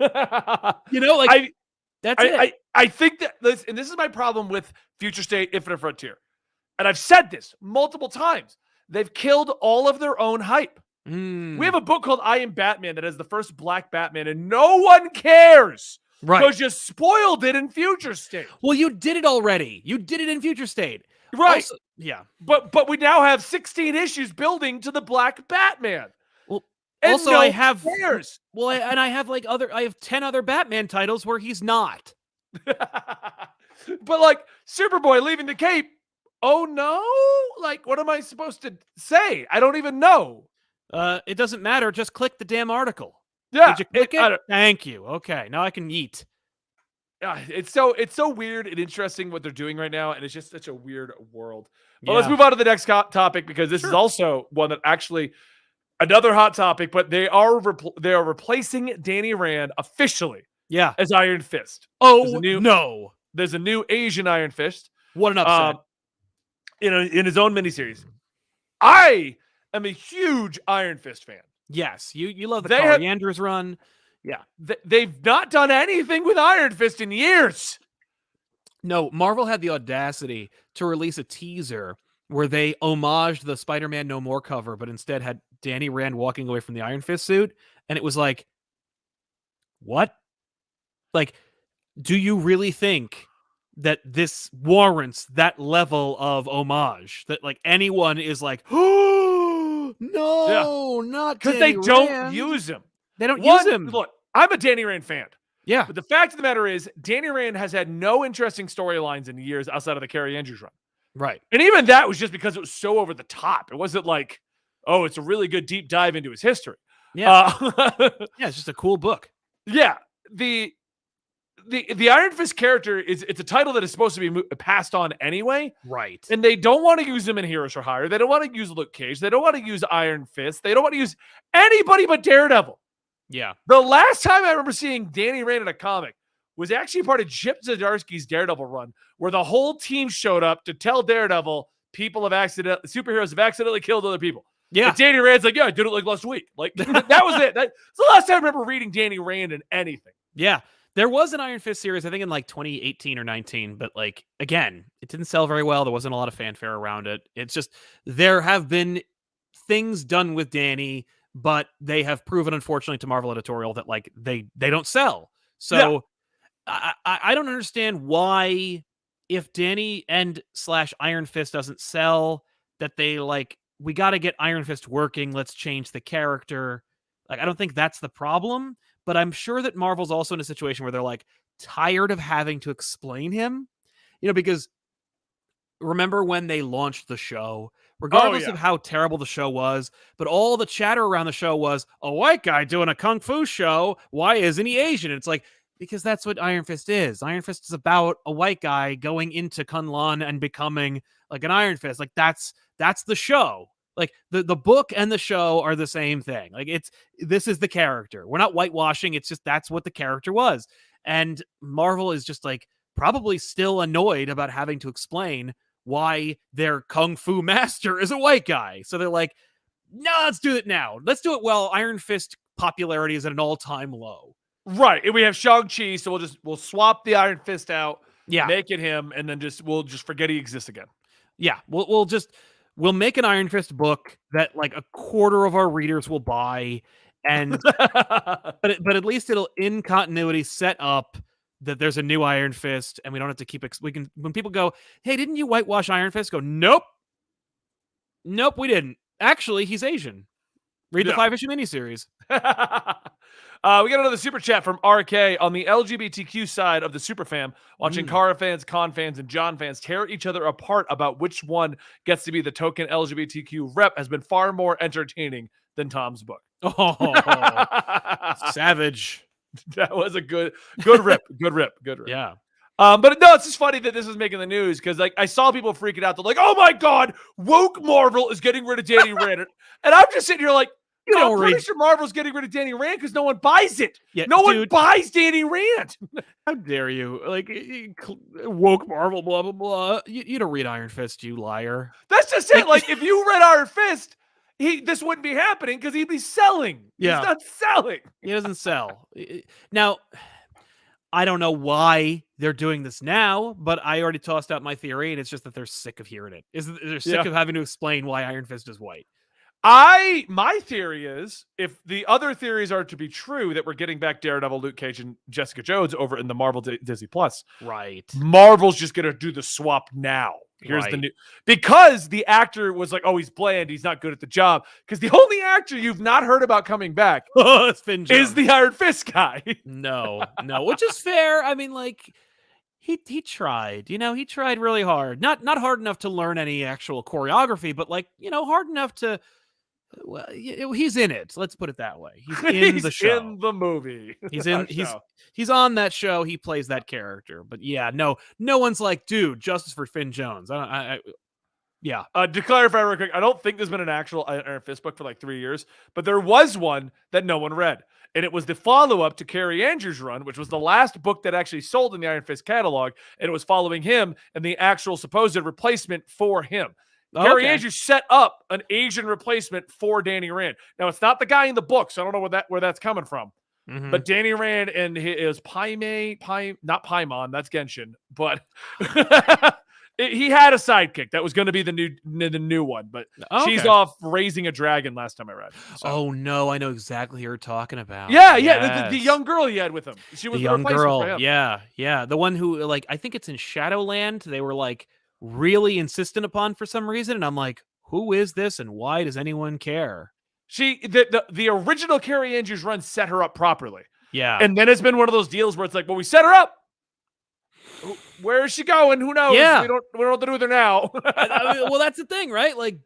it. I think that this is my problem with Future State Infinite Frontier. And I've said this multiple times. They've killed all of their own hype. We have a book called I Am Batman that has the first black Batman, and no one cares. Right. Because you spoiled it in Future State. Well, you did it already. You did it in Future State. Right. Also, yeah. But we now have 16 issues building to the black Batman. Well, And Also, no I have one cares. well, I have I have 10 other Batman titles where he's not. But like Superboy leaving the cape. Oh no! Like, what am I supposed to say? I don't even know. It doesn't matter. Just click the damn article. Yeah, Did you click I it? don't- Thank you. Okay, now I can eat. it's so weird and interesting what they're doing right now, and it's just such a weird world. But let's Yeah. move on to the next topic because this is Sure. also one that actually another hot topic. But they are replacing Danny Rand officially Yeah. as Iron Fist. Oh new- no! There's a new Asian Iron Fist. What an upset. In his own miniseries. I am a huge Iron Fist fan. Yes, you love the They have- Corianders run. Yeah. They've not done anything with Iron Fist in years. No, Marvel had the audacity to release a teaser where they homaged the Spider-Man No More cover, but instead had Danny Rand walking away from the Iron Fist suit, and it was like, what? Like, do you really think that this warrants that level of homage? That like anyone is like, oh no, not Because they Danny don't Rand." use him. They don't use him. Look, I'm a Danny Rand fan. Yeah, But the fact of the matter is, Danny Rand has had no interesting storylines in years outside of the Carrie Andrews run. right. And even that was just because it was so over the top. It wasn't like, oh, it's a really good deep dive into his history. Yeah, yeah, it's just a cool book. Yeah. The Iron Fist character it's a title that is supposed to be passed on anyway. Right. And they don't want to use him in Heroes for Hire. They don't want to use Luke Cage. They don't want to use Iron Fist. They don't want to use anybody but Daredevil. Yeah. The last time I remember seeing Danny Rand in a comic was actually part of Chip Zdarsky's Daredevil run, where the whole team showed up to tell Daredevil superheroes have accidentally killed other people. Yeah. And Danny Rand's like, yeah, I did it like last week. Like that was it. That's the last time I remember reading Danny Rand in anything. Yeah. There was an Iron Fist series, I think in like 2018 or 19, but like, again, it didn't sell very well. There wasn't a lot of fanfare around it. It's just, there have been things done with Danny, but they have proven, unfortunately, to Marvel editorial that like they don't sell. So I don't understand why, if Danny and / Iron Fist doesn't sell, that they like, we got to get Iron Fist working. Let's change the character. Like, I don't think that's the problem, but I'm sure that Marvel's also in a situation where they're like tired of having to explain him, because remember when they launched the show, regardless of how terrible the show was, but all the chatter around the show was a white guy doing a kung fu show. Why isn't he Asian? And it's like, because that's what Iron Fist is. Iron Fist is about a white guy going into Kunlun and becoming like an Iron Fist. Like that's the show. Like the book and the show are the same thing. Like this is the character. We're not whitewashing. It's just, that's what the character was. And Marvel is just like probably still annoyed about having to explain why their kung fu master is a white guy. So they're like, no, let's do it now. Let's do it while Iron Fist popularity is at an all-time low. Right. And we have Shang-Chi, so we'll swap the Iron Fist out, Yeah. make it him, and then we'll just forget he exists again. Yeah. We'll make an Iron Fist book that like a quarter of our readers will buy. And but at least it'll in continuity set up that there's a new Iron Fist, and we don't have to keep we can, when people go, hey, didn't you whitewash Iron Fist? Go, nope, we didn't. Actually, he's Asian. Read the 5-issue miniseries. We got another super chat from RK on the LGBTQ side of the super fam, watching Kara fans, Con fans, and John fans tear each other apart about which one gets to be the token LGBTQ rep has been far more entertaining than Tom's book. Oh, savage. That was a good rip. Good rip. Yeah. But no, it's just funny that this is making the news because like I saw people freaking out. They're like, "Oh my god, woke Marvel is getting rid of Danny Rand," and I'm just sitting here like, I'm pretty sure Marvel's getting rid of Danny Rand because no one buys it. Yeah, no one buys Danny Rand. How dare you? Like, woke Marvel, blah blah blah. You don't read Iron Fist, you liar. That's just it. Like, if you read Iron Fist, this wouldn't be happening because he'd be selling. Yeah. He's not selling. He doesn't sell. Now, I don't know why they're doing this now, but I already tossed out my theory, and it's just that they're sick of hearing it. They're sick of having to explain why Iron Fist is white. My theory is, if the other theories are to be true, that we're getting back Daredevil, Luke Cage, and Jessica Jones over in the Marvel Disney Plus. Right. Marvel's just going to do the swap now. Here's the Right. new, because the actor was like, oh, he's bland, he's not good at the job. Because the only actor you've not heard about coming back It's Finn Jones. is the Iron Fist guy. No, which is fair. I mean, like he tried, he tried really hard. Not hard enough to learn any actual choreography, but like, hard enough to well, he's in it. Let's put it that way. He's in the show. In the movie. He's on that show. He plays that character. But yeah, no one's like, dude, justice for Finn Jones. Yeah. To clarify real quick, I don't think there's been an actual Iron Fist book for like 3 years, but there was one that no one read. And it was the follow-up to Carrie Andrews' run, which was the last book that actually sold in the Iron Fist catalog. And it was following him and the actual supposed replacement for him. Carrie Andrews set up an Asian replacement for Danny Rand. Now, it's not the guy in the book, so I don't know where that's coming from. Mm-hmm. But Danny Rand and his not Paimon, that's Genshin, but he had a sidekick that was going to be the new one. But she's off raising a dragon last time I read. So. Oh no, I know exactly who you're talking about. Yeah, yes. The young girl he had with him. She was the young girl. Yeah, the one who like I think it's in Shadowland. They were like really insistent upon for some reason, and I'm like, who is this, and why does anyone care? The original Carrie Andrews run set her up properly. Yeah. And then it's been one of those deals where it's like, well, we set her up. Where is she going? Who knows? Yeah. We don't know what to do with her now. Well, that's the thing, right? Like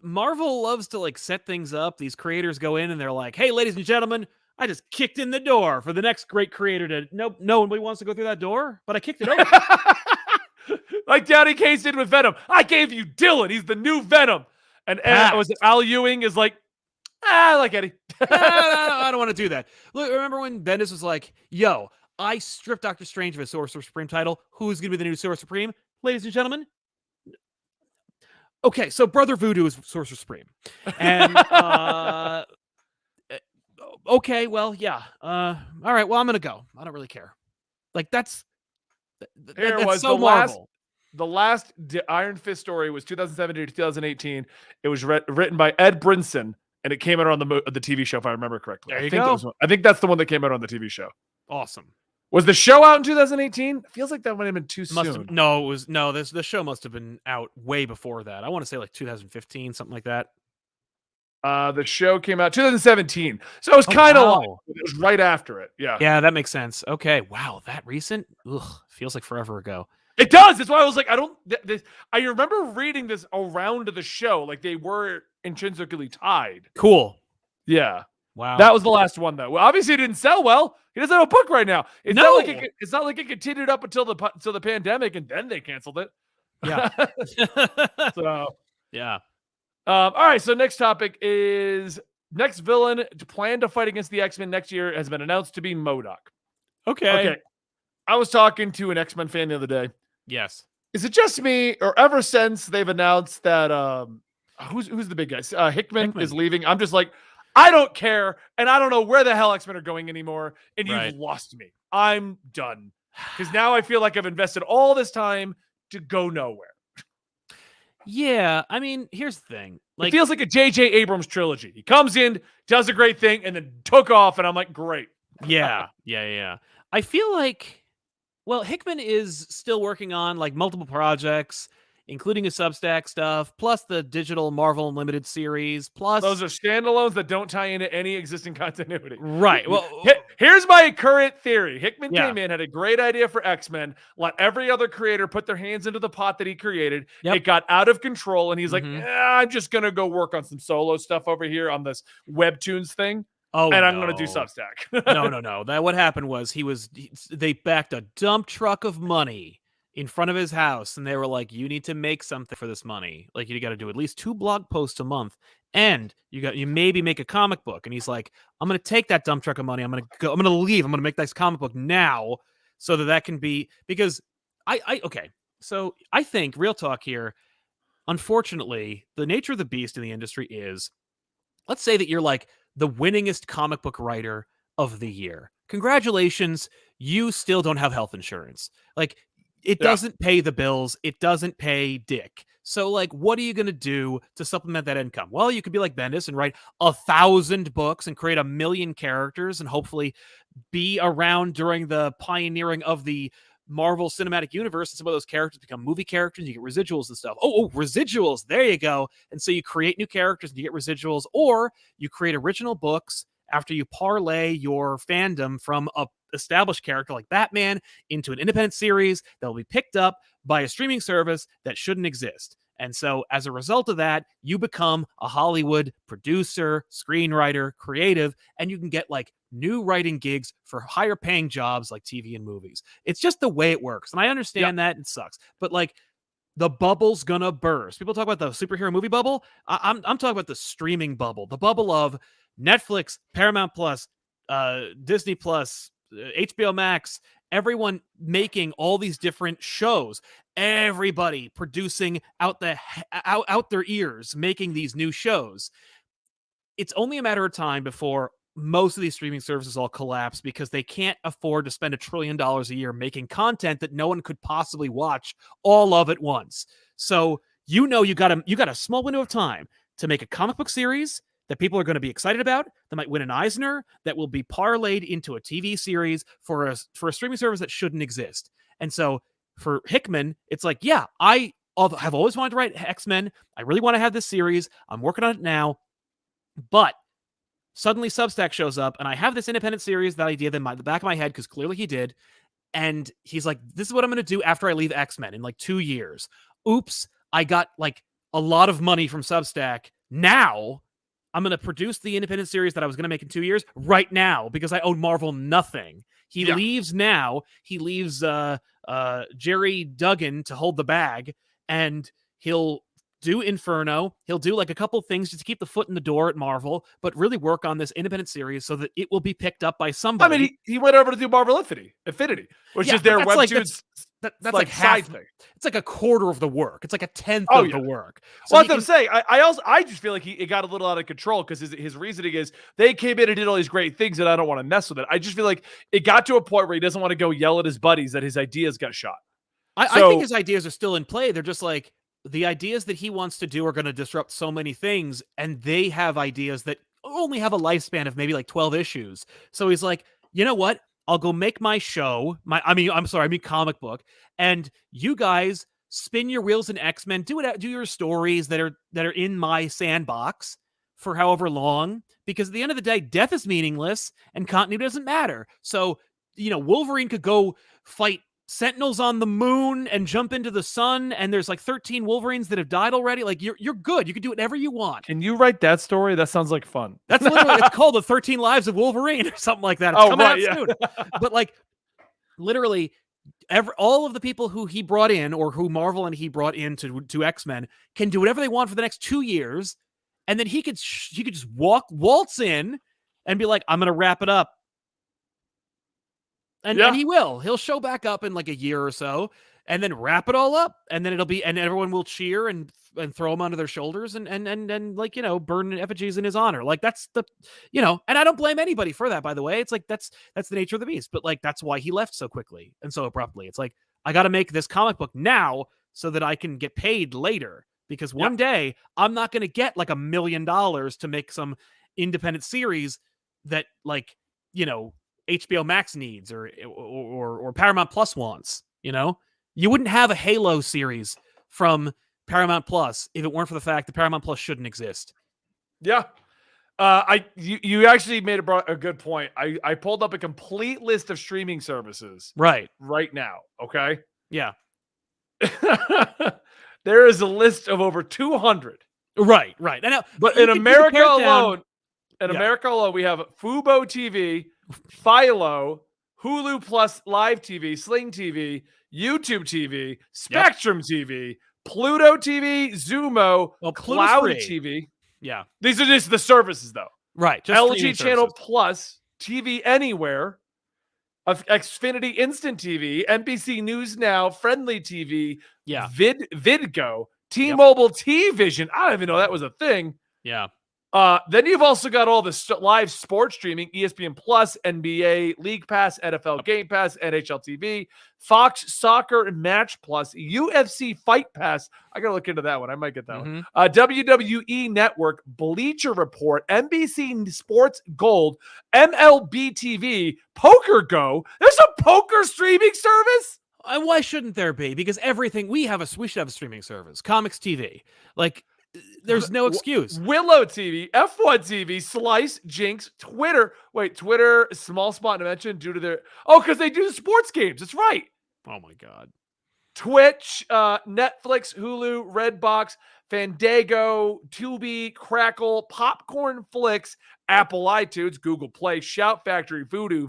Marvel loves to like set things up. These creators go in and they're like, hey, ladies and gentlemen, I just kicked in the door for the next great creator to nobody wants to go through that door, but I kicked it open. Like Downey Case did with Venom. I gave you Dylan. He's the new Venom. And was it Al Ewing is like, I like Eddie. I don't want to do that. Look, remember when Bendis was like, yo, I stripped Doctor Strange of his Sorcerer Supreme title. Who's going to be the new Sorcerer Supreme? Ladies and gentlemen. Okay, so Brother Voodoo is Sorcerer Supreme. And, okay, well, yeah. All right, well, I'm going to go. I don't really care. Like, that's so Marvel. The last Iron Fist story was 2017 to 2018. It was written by Ed Brinson, and it came out on the TV show, if I remember correctly. There you go. I think that's the one that came out on the TV show. Awesome. Was the show out in 2018? It feels like that might have been too soon. The show must have been out way before that. I want to say like 2015, something like that. The show came out 2017. So it was kind of like, it was right after it. Yeah. Yeah, that makes sense. Okay. Wow, that recent? Ugh, feels like forever ago. It does. That's why I was like, I remember reading this around the show. Like they were intrinsically tied. Cool. Yeah. Wow. That was the last one, though. Well, obviously, it didn't sell well. He doesn't have a book right now. It's not like it continued up until the pandemic, and then they canceled it. Yeah. So yeah. All right. So next topic is next villain to plan to fight against the X-Men next year has been announced to be MODOK. Okay. I was talking to an X-Men fan the other day. Yes. Is it just me, or ever since they've announced that who's the big guy? Hickman is leaving. I'm just like, I don't care, and I don't know where the hell X-Men are going anymore, and you've lost me. I'm done. Because now I feel like I've invested all this time to go nowhere. Yeah, I mean, here's the thing. Like, it feels like a J.J. Abrams trilogy. He comes in, does a great thing, and then took off, and I'm like, great. Yeah. I feel like, well, Hickman is still working on like multiple projects, including his Substack stuff, plus the digital Marvel Unlimited series, plus... Those are standalones that don't tie into any existing continuity. Right. Well, here's my current theory. Hickman came in, had a great idea for X-Men, let every other creator put their hands into the pot that he created. Yep. It got out of control, and he's like, I'm just going to go work on some solo stuff over here on this Webtoons thing. I'm going to do Substack. No. That what happened was they backed a dump truck of money in front of his house, and they were like, you need to make something for this money. Like, you got to do at least 2 blog posts a month, and you maybe make a comic book. And he's like, I'm going to take that dump truck of money. I'm going to leave. I'm going to make this comic book now so that can be, because so I think real talk here, unfortunately, the nature of the beast in the industry is, let's say that you're like the winningest comic book writer of the year. Congratulations. You still don't have health insurance. Like, it doesn't pay the bills. It doesn't pay Dick. So, like, what are you going to do to supplement that income? Well, you could be like Bendis and write 1,000 books and create 1 million characters and hopefully be around during the pioneering of the Marvel Cinematic Universe, and some of those characters become movie characters, you get residuals and stuff. Oh, residuals, there you go. And so you create new characters and you get residuals, or you create original books after you parlay your fandom from a established character like Batman into an independent series that will be picked up by a streaming service that shouldn't exist. And so as a result of that, you become a Hollywood producer, screenwriter, creative, and you can get like new writing gigs for higher paying jobs like TV and movies. It's just the way it works. And I understand that it sucks, but like the bubble's gonna burst. People talk about the superhero movie bubble. I'm talking about the streaming bubble, the bubble of Netflix, Paramount Plus, Disney Plus, HBO Max, everyone making all these different shows, everybody producing out their ears, making these new shows. It's only a matter of time before most of these streaming services all collapse because they can't afford to spend $1 trillion a year making content that no one could possibly watch all of at once. So you got a small window of time to make a comic book series that people are going to be excited about, that might win an Eisner, that will be parlayed into a TV series for a streaming service that shouldn't exist. And so for Hickman, it's like, yeah, I have always wanted to write X-Men. I really want to have this series. I'm working on it now. But suddenly Substack shows up, and I have this independent series that idea in the back of my head, because clearly he did. And he's like, this is what I'm going to do after I leave X-Men in like 2 years. Oops, I got like a lot of money from Substack. Now I'm going to produce the independent series that I was going to make in 2 years right now because I owe Marvel nothing. He leaves now. He leaves Jerry Duggan to hold the bag, and he'll do Inferno. He'll do like a couple things just to keep the foot in the door at Marvel, but really work on this independent series so that it will be picked up by somebody. I mean, he went over to do Marvel Affinity, which is their webtoons. That's like half. It's like a quarter of the work. It's like a tenth of the work. So well, that's what I'm saying. I just feel like it got a little out of control because his reasoning is they came in and did all these great things and I don't want to mess with it. I just feel like it got to a point where he doesn't want to go yell at his buddies that his ideas got shot. I think his ideas are still in play. They're just like the ideas that he wants to do are going to disrupt so many things, and they have ideas that only have a lifespan of maybe like 12 issues. So he's like, you know what? I'll go make my show. I mean comic book, and you guys spin your wheels in X-Men. Do your stories that are in my sandbox for however long. Because at the end of the day, death is meaningless and continuity doesn't matter. So Wolverine could go fight Sentinels on the moon and jump into the sun, and there's like 13 Wolverines that have died already. Like you're good. You can do whatever you want. Can you write that story? That sounds like fun. That's literally it's called The 13 Lives of Wolverine or something like that. It's coming out soon. But like literally all of the people who he brought in or who Marvel and he brought in to X-Men can do whatever they want for the next 2 years, and then he could just waltz in and be like, I'm gonna wrap it up. And he will. He'll show back up in like a year or so and then wrap it all up. And then and everyone will cheer and throw him onto their shoulders and like, burn effigies in his honor. Like that's and I don't blame anybody for that, by the way. It's like, that's the nature of the beast. But like, that's why he left so quickly and so abruptly. It's like, I got to make this comic book now so that I can get paid later, because one day I'm not going to get like $1 million to make some independent series that like, HBO Max needs or Paramount Plus wants. You wouldn't have a Halo series from Paramount Plus if it weren't for the fact that Paramount Plus shouldn't exist. Yeah. You actually made a good point. I pulled up a complete list of streaming services right now. Okay. Yeah. There is a list of over 200. Right. But in America alone, we have Fubo TV, Philo, Hulu Plus Live TV, Sling TV, YouTube TV, Spectrum TV, Pluto TV, Zumo, Cloud TV. Yeah. These are just the services, though. Right. Just LG Channel Plus, TV Anywhere, Xfinity Instant TV, NBC News Now, Friendly TV, Vidgo, T-Mobile T-Vision. I don't even know that was a thing. Yeah. Then you've also got all the live sports streaming, ESPN Plus, NBA League Pass, NFL Game Pass, NHL TV, Fox Soccer Match Plus, UFC Fight Pass. I got to look into that one. I might get that one. WWE Network, Bleacher Report, NBC Sports Gold, MLB TV, Poker Go. There's a poker streaming service? Why shouldn't there be? Because everything we should have a streaming service, Comics TV. Like, there's no excuse. Willow TV, F1 TV, Slice, Jinx, Twitter. Wait, Twitter, small spot to mention due to their because they do the sports games. That's right. Oh my god. Twitch, Netflix, Hulu, Redbox, Fandango, Tubi, Crackle, Popcorn Flicks, Apple iTunes, Google Play, Shout Factory, Vudu,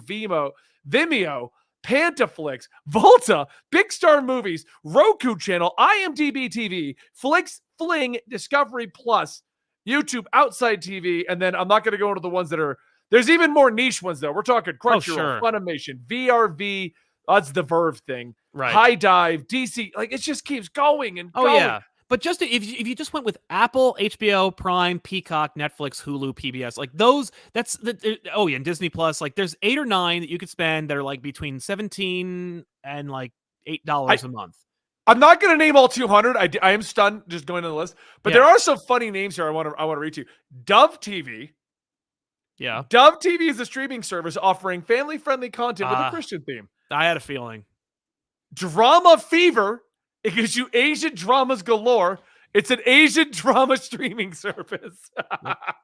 Vimeo, Pantaflix, Volta, Big Star Movies, Roku Channel, IMDb TV, Flix, Fling, Discovery Plus, YouTube, Outside TV, and then I'm not going to go into the ones that are. There's even more niche ones though. We're talking Crunchyroll, sure. Funimation, VRV. That's the Verve thing. Right. High Dive, DC, like it just keeps going and going. Oh yeah. But just if you just went with Apple, HBO, Prime, Peacock, Netflix, Hulu, PBS, like those, and Disney Plus, like there's 8 or 9 that you could spend that are like between $17 and like $8 a month. I'm not going to name all 200. I am stunned just going to the list, but there are some funny names here I want to read to you. Dove TV. Yeah. Dove TV is a streaming service offering family-friendly content with a Christian theme. I had a feeling. Drama Fever. It gives you Asian dramas galore. It's an Asian drama streaming service.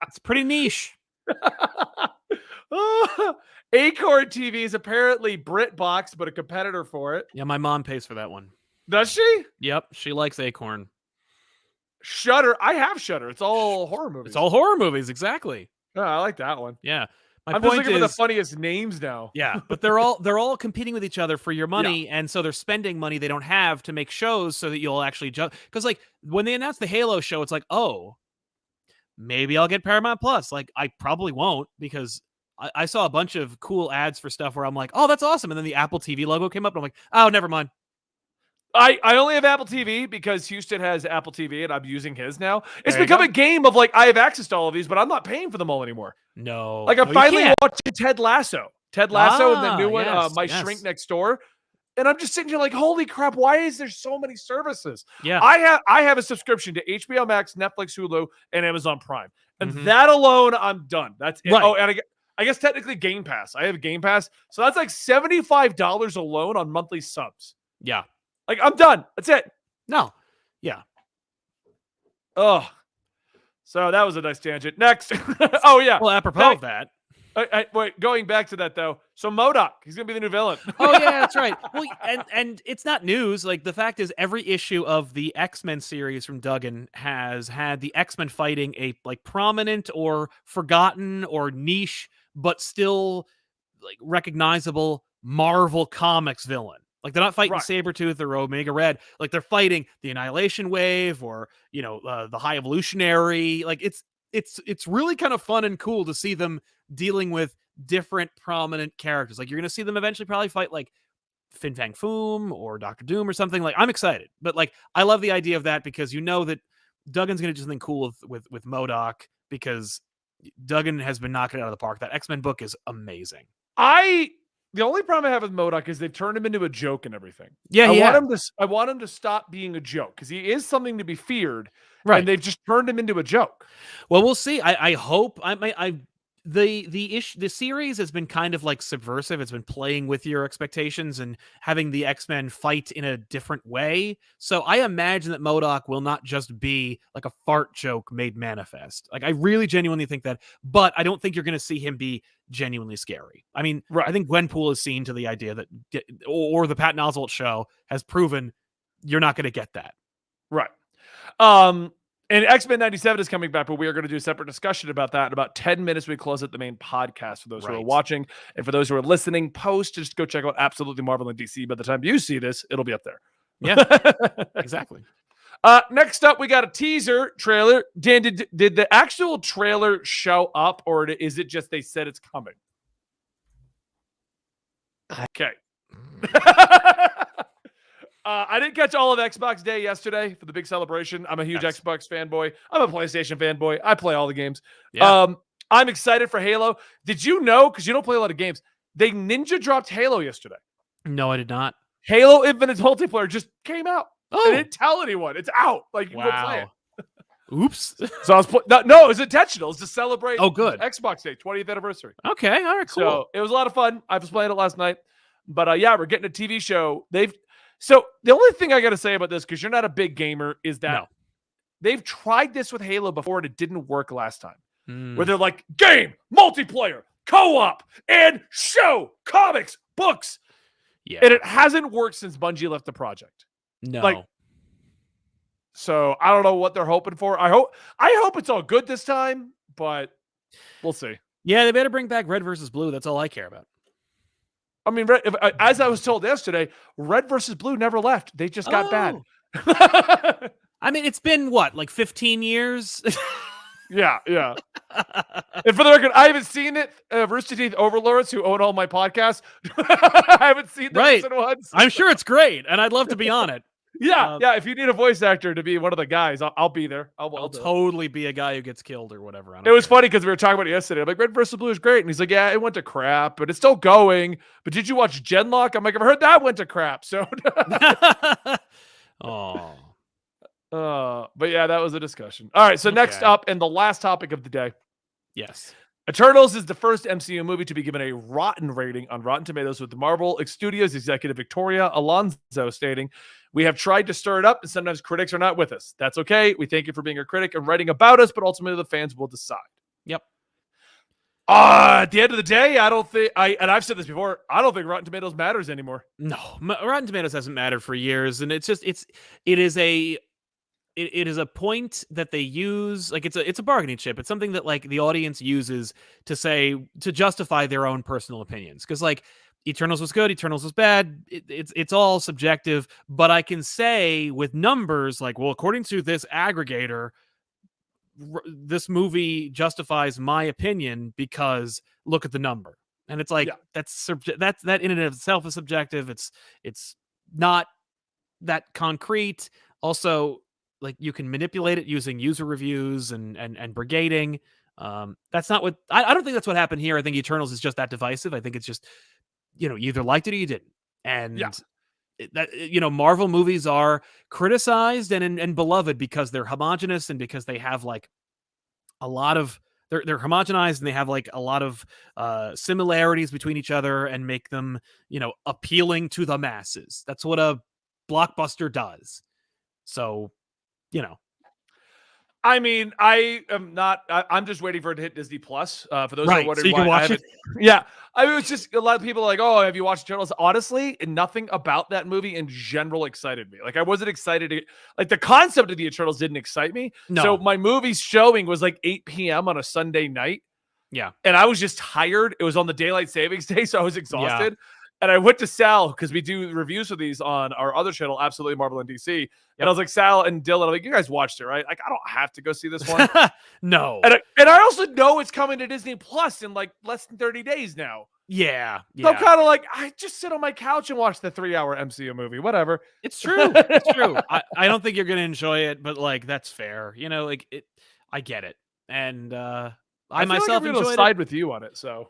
It's pretty niche. Acorn TV is apparently BritBox, but a competitor for it. Yeah, my mom pays for that one. Does she? Yep, she likes Acorn. Shudder. I have Shudder. It's all horror movies. It's all horror movies, exactly. Oh, I like that one. Yeah. I'm just looking for the funniest names now. Yeah, but they're all competing with each other for your money, and so they're spending money they don't have to make shows so that you'll actually judge. Because like when they announced the Halo show, it's like, oh, maybe I'll get Paramount Plus. Like I probably won't because I saw a bunch of cool ads for stuff where I'm like, oh, that's awesome, and then the Apple TV logo came up, and I'm like, oh, never mind. I only have Apple TV because Houston has Apple TV and I'm using his now. It's become a game of like I have access to all of these, but I'm not paying for them all anymore. No. Like I finally watched Ted Lasso. Ted Lasso and the new one, My Shrink Next Door. And I'm just sitting here like, holy crap, why is there so many services? Yeah. I have a subscription to HBO Max, Netflix, Hulu, and Amazon Prime. And that alone, I'm done. That's it. Right. Oh, and I guess technically Game Pass. I have Game Pass. So that's like $75 alone on monthly subs. Yeah. Like, I'm done. That's it. No. Yeah. Oh. So that was a nice tangent. Next. Oh, yeah. Well, apropos of that. Wait, going back to that, though. So MODOK, he's going to be the new villain. Oh, yeah, that's right. Well, and it's not news. Like, the fact is, every issue of the X-Men series from Duggan has had the X-Men fighting a, like, prominent or forgotten or niche, but still, like, recognizable Marvel Comics villain. Like they're not fighting Sabretooth or Omega Red. Like they're fighting the Annihilation Wave or, the High Evolutionary. Like it's really kind of fun and cool to see them dealing with different prominent characters. Like you're going to see them eventually probably fight like Fin Fang Foom or Doctor Doom or something. Like I'm excited, but like I love the idea of that because you know that Duggan's going to do something cool with MODOK because Duggan has been knocking it out of the park. That X-Men book is amazing. The only problem I have with MODOK is they've turned him into a joke and everything. Yeah, I want him to stop being a joke because he is something to be feared. Right. And they've just turned him into a joke. Well, we'll see. I hope the series has been kind of like subversive. It's been playing with your expectations and having the X-Men fight in a different way. So I imagine that MODOK will not just be like a fart joke made manifest. Like I really genuinely think that, but I don't think you're going to see him be genuinely scary. I mean, I think Gwenpool has seen to the idea that, or the Patton Oswalt show has proven you're not going to get that. Right. And X-Men 97 is coming back, but we are going to do a separate discussion about that in about 10 minutes. We close out the main podcast for those who are watching. And for those who are listening post, just go check out Absolutely Marvel and DC. By the time you see this, it'll be up there. Yeah, exactly. Next up, we got a teaser trailer. Dan, did the actual trailer show up, or is it just they said it's coming? Okay. I didn't catch all of Xbox Day yesterday for the big celebration. I'm a huge Xbox fanboy. I'm a PlayStation fanboy. I play all the games. Yeah. I'm excited for Halo. Did you know, because you don't play a lot of games, they ninja dropped Halo yesterday? No, I did not. Halo Infinite multiplayer just came out. Oh. They didn't tell anyone. It's out. Like, you can go play it. Oops. So I was no, it was intentional. It's to celebrate good. Xbox Day, 20th anniversary. Okay, all right, cool. So it was a lot of fun. I was playing it last night. But yeah, we're getting a TV show. So the only thing I got to say about this, because you're not a big gamer, is that No. they've tried this with Halo before and it didn't work last time. Mm. Where they're like, game, multiplayer, co-op, and show, comics, books. Yeah. And it hasn't worked since Bungie left the project. No. Like, so I don't know what they're hoping for. I hope it's all good this time, but we'll see. Yeah, they better bring back Red versus Blue. That's all I care about. I mean, as I was told yesterday, Red versus Blue never left. They just got bad. I mean, it's been what, like 15 years? Yeah. And for the record, I haven't seen it. Rooster Teeth Overlords, who own all my podcasts, I haven't seen the recent ones. I'm sure it's great, and I'd love to be on it. Yeah. If you need a voice actor to be one of the guys, I'll be there. I'll totally be a guy who gets killed or whatever. It was funny because we were talking about it yesterday. I'm like, Red vs. Blue is great. And he's like, yeah, it went to crap, but it's still going. But did you watch Genlock? I'm like, I've heard that went to crap. So, oh. But yeah, that was a discussion. All right. So next up, and the last topic of the day. Yes. Eternals is the first MCU movie to be given a rotten rating on Rotten Tomatoes, with the Marvel Studios executive Victoria Alonso stating, "We have tried to stir it up, and sometimes critics are not with us. That's okay. We thank you for being a critic and writing about us, but ultimately the fans will decide." Yep. At the end of the day, I don't think and I've said this before, I don't think Rotten Tomatoes matters anymore. No, Rotten Tomatoes hasn't mattered for years, and it is a point that they use, like it's a bargaining chip. It's something that like the audience uses to justify their own personal opinions. Because like Eternals was good, Eternals was bad. It's all subjective. But I can say with numbers, like, well, according to this aggregator, this movie justifies my opinion because look at the number. And it's like that in and of itself is subjective. It's not that concrete. Also, like, you can manipulate it using user reviews and brigading. That's not what I don't think that's what happened here. I think Eternals is just that divisive. I think it's just, you either liked it or you didn't. And Marvel movies are criticized and beloved because they're homogenous and because they have like a lot of they're homogenized and they have like a lot of similarities between each other and make them, appealing to the masses. That's what a blockbuster does. So, I mean, I'm just waiting for it to hit Disney Plus. For those who are wondering, so you can watch it. Yeah. I mean, it's just a lot of people are like, oh, have you watched Eternals? Honestly, nothing about that movie in general excited me. Like, I wasn't excited like the concept of the Eternals didn't excite me. No. So my movie showing was like 8 p.m. on a Sunday night. Yeah. And I was just tired. It was on the daylight savings day, so I was exhausted. Yeah. And I went to Sal, because we do reviews of these on our other channel, Absolutely Marvel and DC. Yep. And I was like, Sal and Dylan, I'm like, you guys watched it, right? Like, I don't have to go see this one. No. And I also know it's coming to Disney Plus in like less than 30 days now. Yeah. So I'm kind of like, I just sit on my couch and watch the 3-hour MCU movie. Whatever. It's true. It's true. I don't think you're going to enjoy it, but like, that's fair. I get it. And I myself like enjoyed side with you on it. So.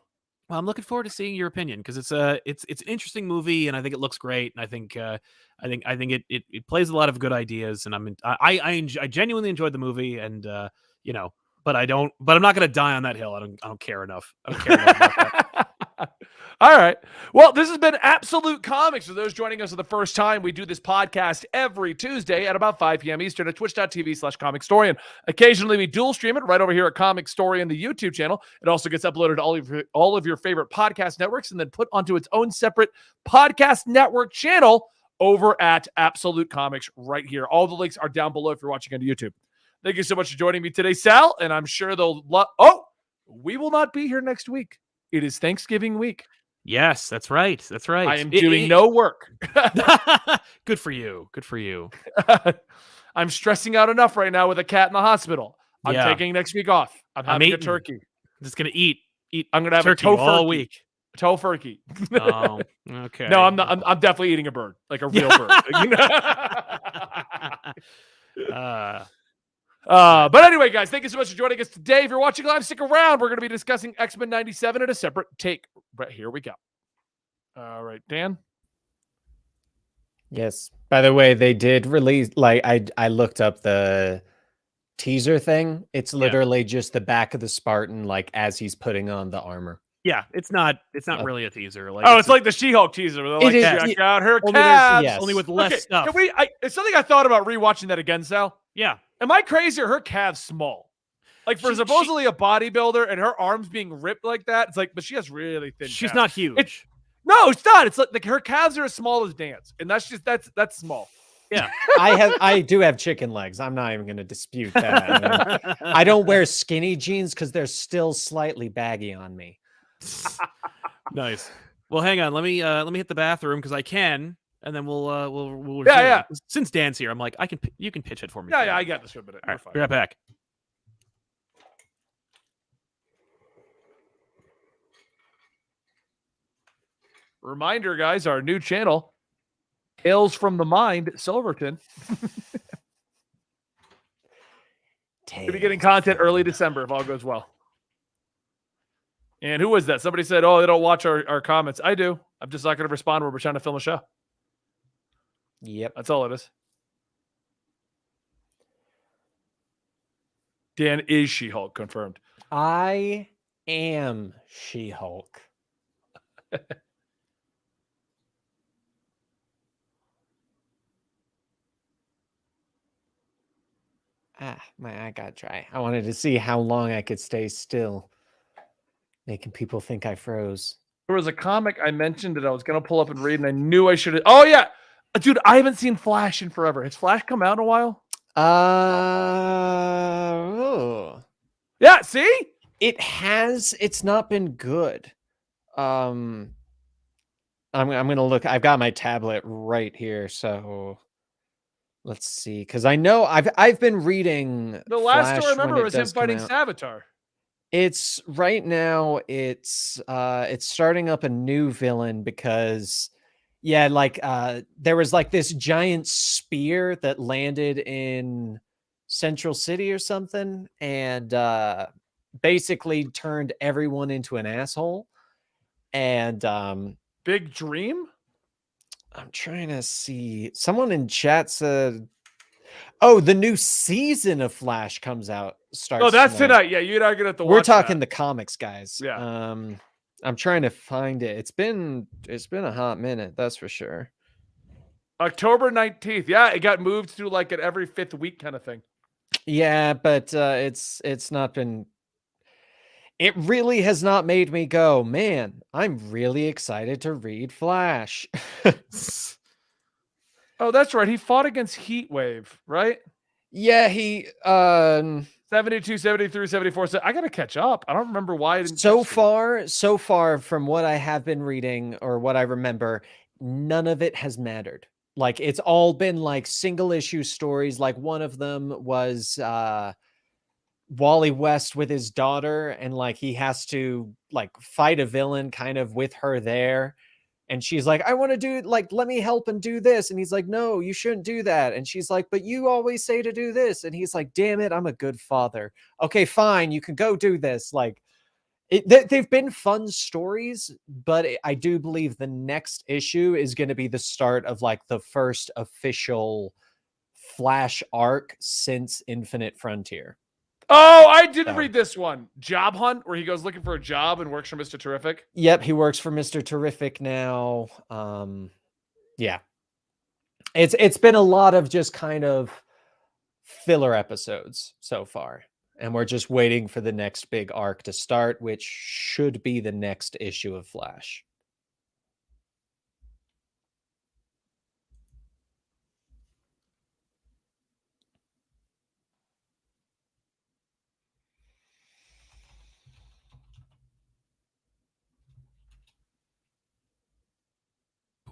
Well, I'm looking forward to seeing your opinion because it's an interesting movie and I think it looks great and I think it plays a lot of good ideas and I genuinely enjoyed the movie and but I'm not going to die on that hill. I don't care enough. I don't care enough about that. All right. Well, this has been Absolute Comics. For those joining us for the first time, we do this podcast every Tuesday at about 5 p.m. Eastern at twitch.tv/Comicstorian. Occasionally, we dual stream it right over here at Comicstorian, the YouTube channel. It also gets uploaded to all of your favorite podcast networks and then put onto its own separate podcast network channel over at Absolute Comics right here. All the links are down below if you're watching on YouTube. Thank you so much for joining me today, Sal, and I'm sure we will not be here next week. It is Thanksgiving week. Yes, that's right. That's right. I am doing no work. Good for you. Good for you. I'm stressing out enough right now with a cat in the hospital. I'm taking next week off. I'm having a turkey. I'm just gonna eat. I'm gonna have turkey a all week. Tofurkey. Oh, okay. No, I'm not. I'm definitely eating a bird, like a real bird. But anyway, guys, thank you so much for joining us today. If you're watching live, stick around. We're going to be discussing X-Men 97 at a separate take. But here we go. All right, Dan. Yes. By the way, they did release, like, I looked up the teaser thing. It's literally just the back of the Spartan, like, as he's putting on the armor. Yeah, it's not really a teaser. Like it's like the She-Hulk teaser. Where they're like, is, check out her only calves. yes. only with less Okay, stuff. it's something I thought about rewatching that again, Sal. Yeah. Am I crazy or her calves small? Like for supposedly a bodybuilder and her arms being ripped like that, it's like, but she has really thin. She's calves. not huge. No, it's not. It's like her calves are as small as Dan's, and that's small. Yeah. I do have chicken legs. I'm not even going to dispute that. I mean, I don't wear skinny jeans because they're still slightly baggy on me. Nice. Well, hang on. Let me hit the bathroom because I can, and then we'll resume. Yeah. Since Dan's here, I'm like, you can pitch it for me. Yeah, I got this for a minute. All right, be right back. Reminder, guys, our new channel, Tales from the Mind, Silverton. We'll be getting content early December if all goes well. And who was that? Somebody said, oh, they don't watch our comments. I do. I'm just not going to respond when we're trying to film a show. Yep. That's all it is. Dan is She-Hulk, confirmed. I am She-Hulk. My eye got dry. I wanted to see how long I could stay still, making people think I froze. There was a comic I mentioned that I was going to pull up and read, and I knew I should have. Oh, yeah. Dude, I haven't seen Flash in forever. Has Flash come out in a while? Yeah, see? It has. It's not been good. I'm gonna look. I've got my tablet right here, so let's see. Because I know I've been reading. The last Flash story I remember when it was him does come fighting out. Savitar. It's right now. It's starting up a new villain because, yeah, like there was like this giant spear that landed in Central City or something, and basically turned everyone into an asshole. And Big Dream? I'm trying to see. Someone in chat said, "Oh, the new season of Flash comes out." Oh, that's tonight. Yeah, you're not gonna have to watch. We're talking that. the comics, guys. Yeah. I'm trying to find it. It's been a hot minute, that's for sure. October 19th. Yeah, it got moved to like an every 5th week kind of thing. Yeah, but it's not been. It really has not made me go, man, I'm really excited to read Flash. Oh, that's right. He fought against Heatwave, right? Yeah, he 72, 73, 74. So I got to catch up. I don't remember why I didn't. so far from what I have been reading or what I remember, none of it has mattered. Like it's all been like single issue stories. Like one of them was Wally West with his daughter, and like he has to like fight a villain kind of with her there, and she's like, I want to do like, let me help and do this, and he's like, no, you shouldn't do that, and she's like, but you always say to do this, and he's like, damn it, I'm a good father. Okay, fine, you can go do this. Like they've been fun stories, but I do believe the next issue is going to be the start of like the first official Flash arc since Infinite Frontier. Oh, I didn't read this one. Job Hunt, where he goes looking for a job and works for Mr. Terrific. Yep, he works for Mr. Terrific now. Yeah. It's been a lot of just kind of filler episodes so far. And we're just waiting for the next big arc to start, which should be the next issue of Flash.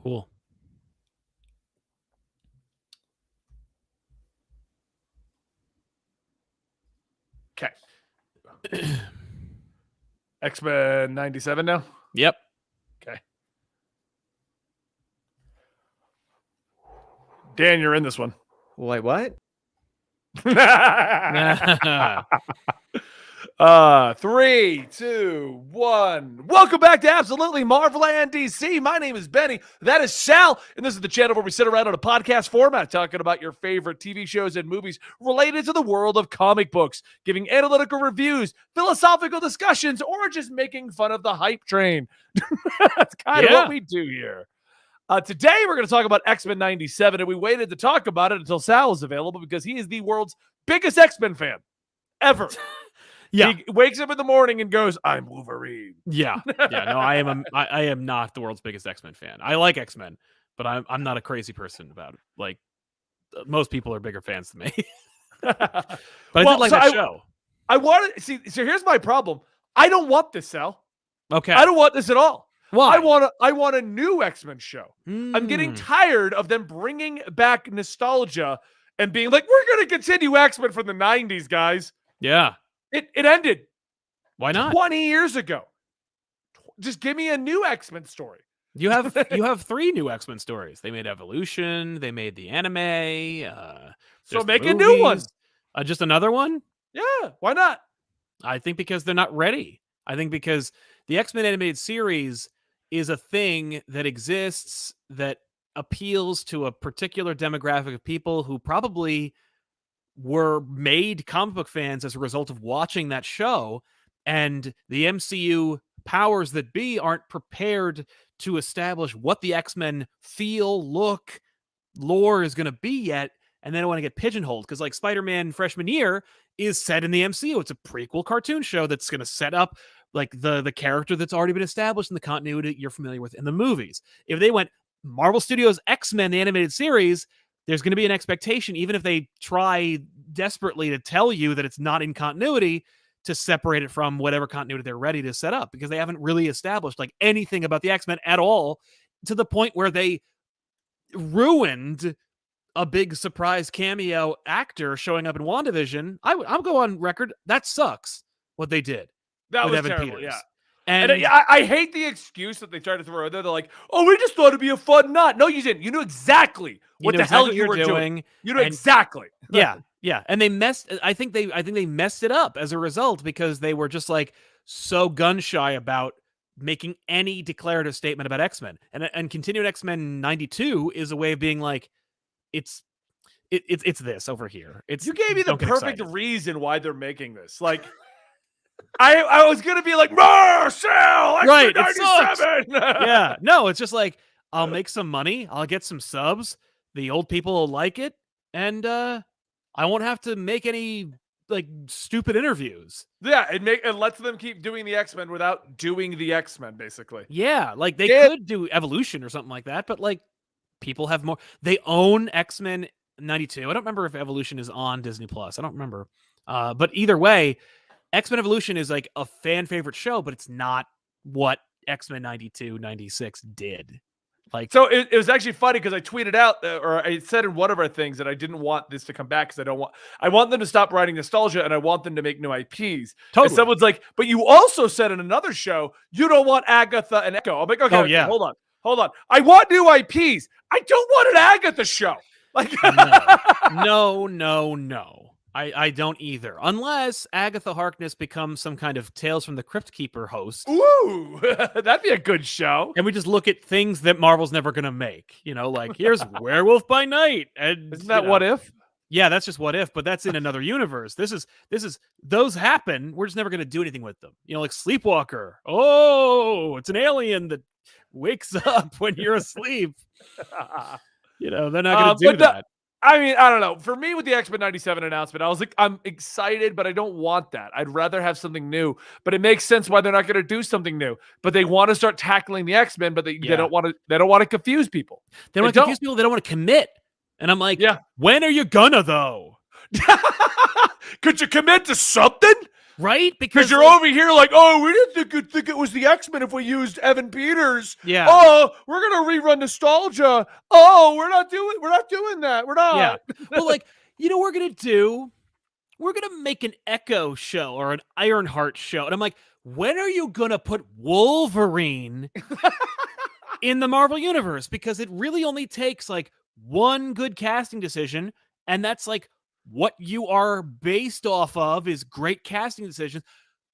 Cool. Okay. X-Men 97 now? Yep. Okay. Dan, you're in this one. Wait, what? 3, 2, 1. Welcome back to Absolutely Marvel and DC. My name is Benny. That is Sal. And this is the channel where we sit around on a podcast format talking about your favorite TV shows and movies related to the world of comic books, giving analytical reviews, philosophical discussions, or just making fun of the hype train. That's kind of what we do here. Today, we're going to talk about X-Men 97, and we waited to talk about it until Sal is available because he is the world's biggest X-Men fan ever. Yeah. He wakes up in the morning and goes, I'm Wolverine. Yeah. No, I am not the world's biggest X-Men fan. I like X-Men, but I'm not a crazy person about it. Like, most people are bigger fans than me. But I did like that show. I want to see. So here's my problem. I don't want this, Sal. Okay. I don't want this at all. Why? I want a new X-Men show. I'm getting tired of them bringing back nostalgia and being like, we're going to continue X-Men from the 90s, guys. Yeah. It ended. Why not? 20 years ago. Just give me a new X-Men story. You have 3 new X-Men stories. They made Evolution. They made the anime. So make a new one. Just another one? Yeah. Why not? I think because they're not ready. I think because the X-Men animated series is a thing that exists that appeals to a particular demographic of people who probably were made comic book fans as a result of watching that show, and the MCU powers that be aren't prepared to establish what the X-Men feel, look, lore is going to be yet, and they don't want to get pigeonholed because, like, Spider-Man freshman year is set in the MCU. It's a prequel cartoon show that's going to set up like the character that's already been established in the continuity you're familiar with in the movies. If they went Marvel Studios X-Men the animated series, there's going to be an expectation, even if they try desperately to tell you that it's not in continuity, to separate it from whatever continuity they're ready to set up, because they haven't really established like anything about the X-Men at all, to the point where they ruined a big surprise cameo actor showing up in WandaVision. I'll go on record. That sucks what they did. That was Evan terrible, Peters. yeah. And I hate the excuse that they tried to throw out there. They're like, oh, we just thought it'd be a fun knot. No, you didn't. You knew exactly what the hell you were doing. You know exactly. Yeah. And they messed. I think they messed it up as a result, because they were just like so gun shy about making any declarative statement about X-Men. And continued X-Men 92 is a way of being like, it's this over here. You gave me the perfect reason why they're making this. Like, I was gonna be like, Marcel, right? It sucks. Yeah, no, it's just like, I'll make some money, I'll get some subs, the old people will like it, and I won't have to make any like stupid interviews. Yeah, it lets them keep doing the X-Men without doing the X-Men, basically. Yeah, like they could do Evolution or something like that, but like people have more. They own X-Men 92. I don't remember if Evolution is on Disney Plus. I don't remember. But either way, X-Men Evolution is like a fan favorite show, but it's not what X-Men 92, 96 did. Like, so it was actually funny because I tweeted out, or I said in one of our things, that I didn't want this to come back because I want them to stop writing nostalgia and I want them to make new IPs. Totally. And someone's like, but you also said in another show you don't want Agatha and Echo. I'm like, okay, yeah. Hold on. I want new IPs. I don't want an Agatha show. Like, no. I don't either. Unless Agatha Harkness becomes some kind of Tales from the Crypt Keeper host. Ooh, that'd be a good show. And we just look at things that Marvel's never going to make. You know, like, here's Werewolf by Night. And isn't that What If? Yeah, that's just What If, but that's in another universe. This is those happen. We're just never going to do anything with them. You know, like Sleepwalker. Oh, it's an alien that wakes up when you're asleep. You know, they're not going to do that. I mean, I don't know. For me, with the X-Men 97 announcement, I was like, I'm excited, but I don't want that. I'd rather have something new. But it makes sense why they're not going to do something new. But they want to start tackling the X-Men, but they don't want to. They don't want to confuse people. They don't want to confuse people. They don't want to commit. And I'm like, yeah. When are you gonna though? Could you commit to something? Right? Because you're over here like, oh, we didn't think it was the X-Men if we used Evan Peters. Yeah. Oh, we're gonna rerun nostalgia. Oh, we're not doing that. We're not. Yeah. Well, like, you know what we're gonna do? We're gonna make an Echo show or an Ironheart show. And I'm like, when are you gonna put Wolverine in the Marvel universe? Because it really only takes like one good casting decision, and that's like what you are based off of is great casting decisions.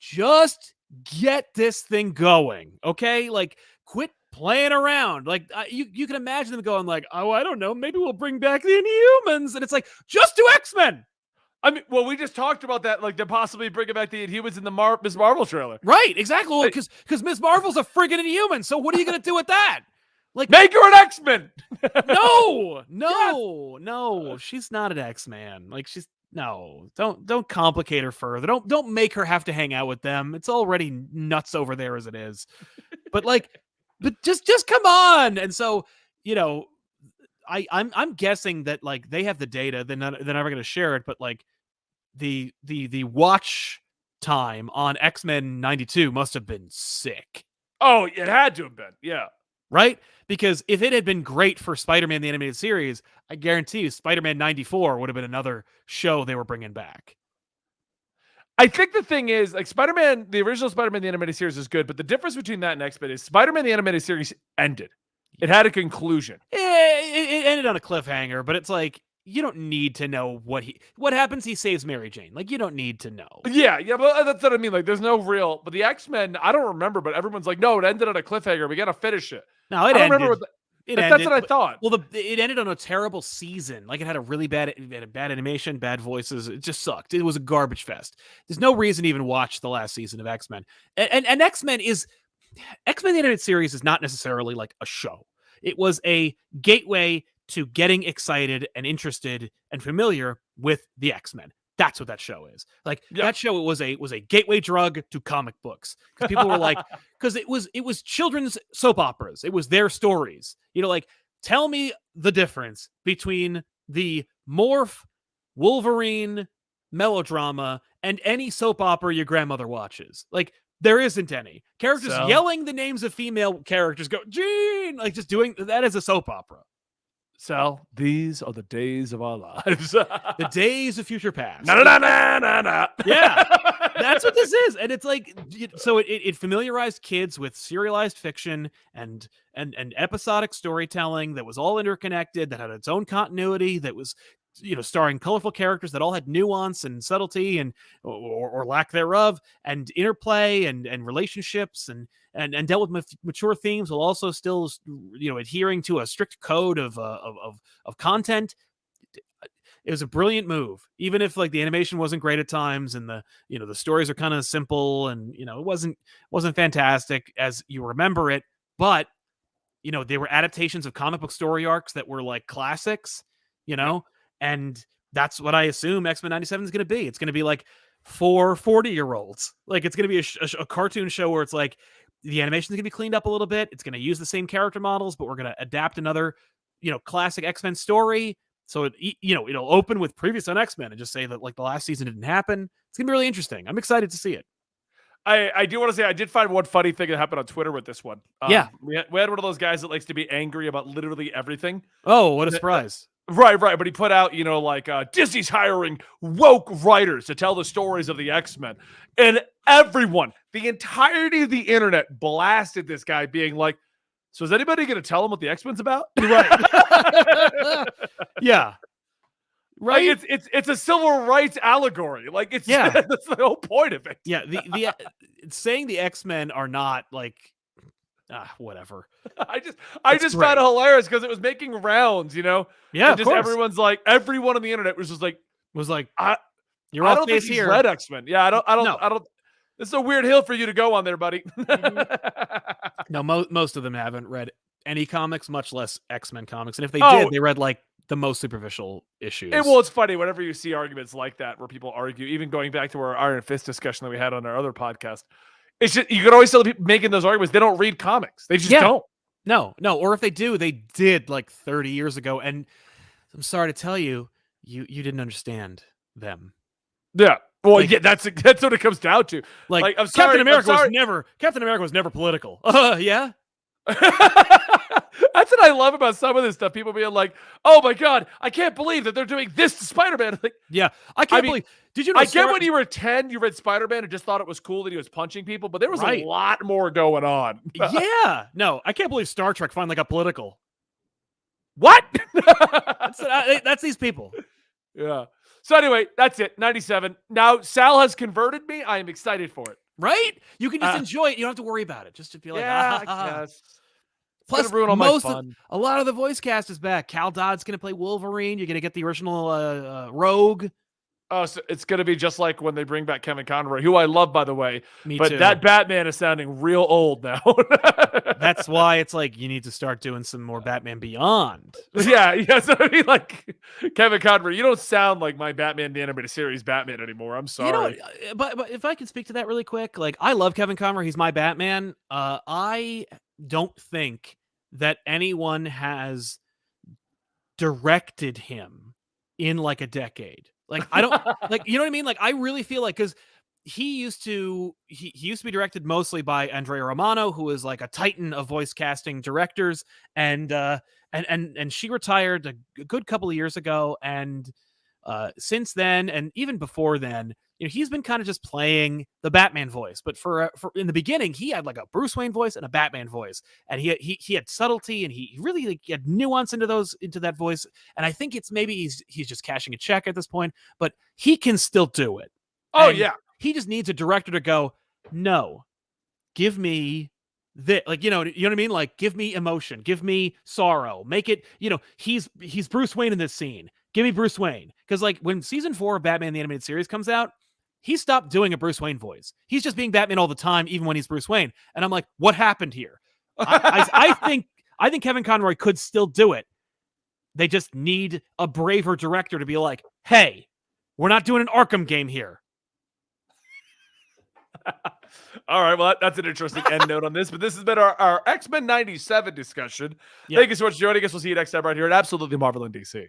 just get this thing going, okay? Like, quit playing around. Like, you can imagine them going like, oh, I don't know, maybe we'll bring back the Inhumans, and it's like, just do X-Men. I mean, well, we just talked about that, like they're possibly bringing back the Inhumans in the Ms. Marvel trailer. Right, exactly. Because Ms. Marvel's a friggin' Inhuman, so what are you gonna do with that? Like, make her an X-Men. No, she's not an X-Man. Like, don't complicate her further. Don't make her have to hang out with them. It's already nuts over there as it is. But just come on. And so, I'm guessing that like they have the data. They're never going to share it. But like the watch time on X-Men 92 must have been sick. Oh, it had to have been. Yeah. Right? Because if it had been great for Spider-Man the Animated Series, I guarantee you Spider-Man 94 would have been another show they were bringing back. I think the thing is, like, Spider-Man, the original Spider-Man the Animated Series is good, but the difference between that and X-Men is Spider-Man the Animated Series ended. It had a conclusion. It ended on a cliffhanger, but it's like, you don't need to know what happens. He saves Mary Jane. Like, you don't need to know. Yeah, but that's what I mean. Like, there's no real, but the X-Men, I don't remember, but everyone's like, no, it ended on a cliffhanger. We got to finish it. No, it ended. Remember that's what I thought. Well, it ended on a terrible season. Like, it had a really bad animation, bad voices. It just sucked. It was a garbage fest. There's no reason to even watch the last season of X-Men. And X-Men the Animated Series is not necessarily like a show. It was a gateway to getting excited and interested and familiar with the X-Men. That's what that show is. Like, that show was a gateway drug to comic books. Because people were like, because it was children's soap operas. It was their stories. Like, tell me the difference between the Morph, Wolverine, melodrama, and any soap opera your grandmother watches. Like, there isn't any. Characters yelling the names of female characters, go, Jean! Like, just doing that as a soap opera. Sal, these are the days of our lives. The days of future past. Na. Yeah, that's what this is. And it's like, so it familiarized kids with serialized fiction and episodic storytelling that was all interconnected, that had its own continuity, that was, starring colorful characters that all had nuance and subtlety and or lack thereof, and interplay and relationships and dealt with mature themes while also still adhering to a strict code of content. It was a brilliant move, even if like the animation wasn't great at times and the stories are kind of simple and it wasn't fantastic as you remember it, but they were adaptations of comic book story arcs that were like classics, and that's what I assume X-Men 97 is going to be. It's going to be like for 40-year-olds. Like, it's going to be a cartoon show where it's like the animation is going to be cleaned up a little bit. It's going to use the same character models, but we're going to adapt another, classic X-Men story. So it'll open with previous on X-Men and just say that like the last season didn't happen. It's going to be really interesting. I'm excited to see it. I do want to say I did find one funny thing that happened on Twitter with this one. Yeah. We had one of those guys that likes to be angry about literally everything. Oh, what a surprise. Right. But he put out, Disney's hiring woke writers to tell the stories of the X-Men. And everyone, the entirety of the internet blasted this guy being like, so is anybody going to tell him what the X-Men's about? Right. Yeah. Right. Like it's a civil rights allegory. Like that's the whole point of it. Yeah. The saying the X-Men are not like, whatever. I just found it hilarious because it was making rounds, Yeah, and just everyone's like, everyone on the internet was just like, you're I all don't think face he's here. read X-Men. Yeah, I don't. No. This is a weird hill for you to go on there, buddy. No, most of them haven't read any comics, much less X-Men comics. And if they did, they read like the most superficial issues. It's funny whenever you see arguments like that where people argue, even going back to our Iron Fist discussion that we had on our other podcast. It's just, you can always tell the people making those arguments, they don't read comics. They just don't. No. Or if they do, they did like 30 years ago. And I'm sorry to tell you, you didn't understand them. Yeah. Well, that's what it comes down to. Like I'm sorry, Captain America was never political. Yeah. That's what I love about some of this stuff. People being like, "Oh my god, I can't believe that they're doing this to Spider-Man." Like, yeah, I can't believe. Did you know? I get when you were 10, you read Spider-Man and just thought it was cool that he was punching people, but there was a lot more going on. Yeah, no, I can't believe Star Trek finally got political. What? That's these people. Yeah. So anyway, that's it. 97. Now Sal has converted me. I am excited for it. Right? You can just enjoy it. You don't have to worry about it. Just to be like, Yeah, ah. I guess. Plus, Ruin all my fun. a lot of the voice cast is back. Cal Dodd's going to play Wolverine. You're going to get the original Rogue. Oh, so it's going to be just like when they bring back Kevin Conroy, who I love, by the way. Me but too. That Batman is sounding real old now. That's why it's like you need to start doing some more Batman Beyond. Yeah. So I mean, like Kevin Conroy, you don't sound like my Batman the Animated Series Batman anymore. I'm sorry. You know, but if I can speak to that really quick, like I love Kevin Conroy. He's my Batman. I don't think that anyone has directed him in like a decade. Like I don't like, you know what I mean? Like I really feel like, because he used to be directed mostly by Andrea Romano, who is like a titan of voice casting directors, and she retired a good couple of years ago, and since then, and even before then, you know, he's been kind of just playing the Batman voice. But for in the beginning, he had like a Bruce Wayne voice and a Batman voice, and he had subtlety, and he really like, had nuance into that voice. And I think it's maybe he's just cashing a check at this point, but he can still do it. Oh, and yeah. He just needs a director to go, no, give me this, like, you know what I mean? Like, give me emotion, give me sorrow, make it, you know, he's Bruce Wayne in this scene. Give me Bruce Wayne. Because like when season 4 of Batman the Animated Series comes out, he stopped doing a Bruce Wayne voice. He's just being Batman all the time, even when he's Bruce Wayne. And I'm like, what happened here? I think Kevin Conroy could still do it. They just need a braver director to be like, hey, we're not doing an Arkham game here. All right, well, that's an interesting end note on this, but this has been our X-Men 97 discussion. Yeah. Thank you so much for joining us. We'll see you next time right here at Absolutely Marvel in DC.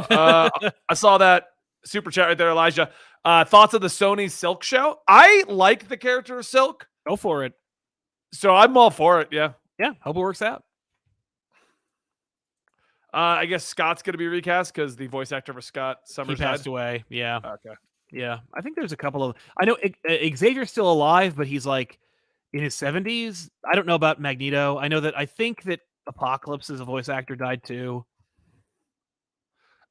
I saw that super chat right there, Elijah. Thoughts on the Sony Silk show? I like the character of Silk. Go for it. So I'm all for it, yeah. Yeah, hope it works out. I guess Scott's going to be recast because the voice actor for Scott Summers he passed away. Yeah. Okay. Yeah. I think there's a couple of... I know Xavier's still alive, but he's like in his 70s. I don't know about Magneto. I think that Apocalypse as a voice actor died too.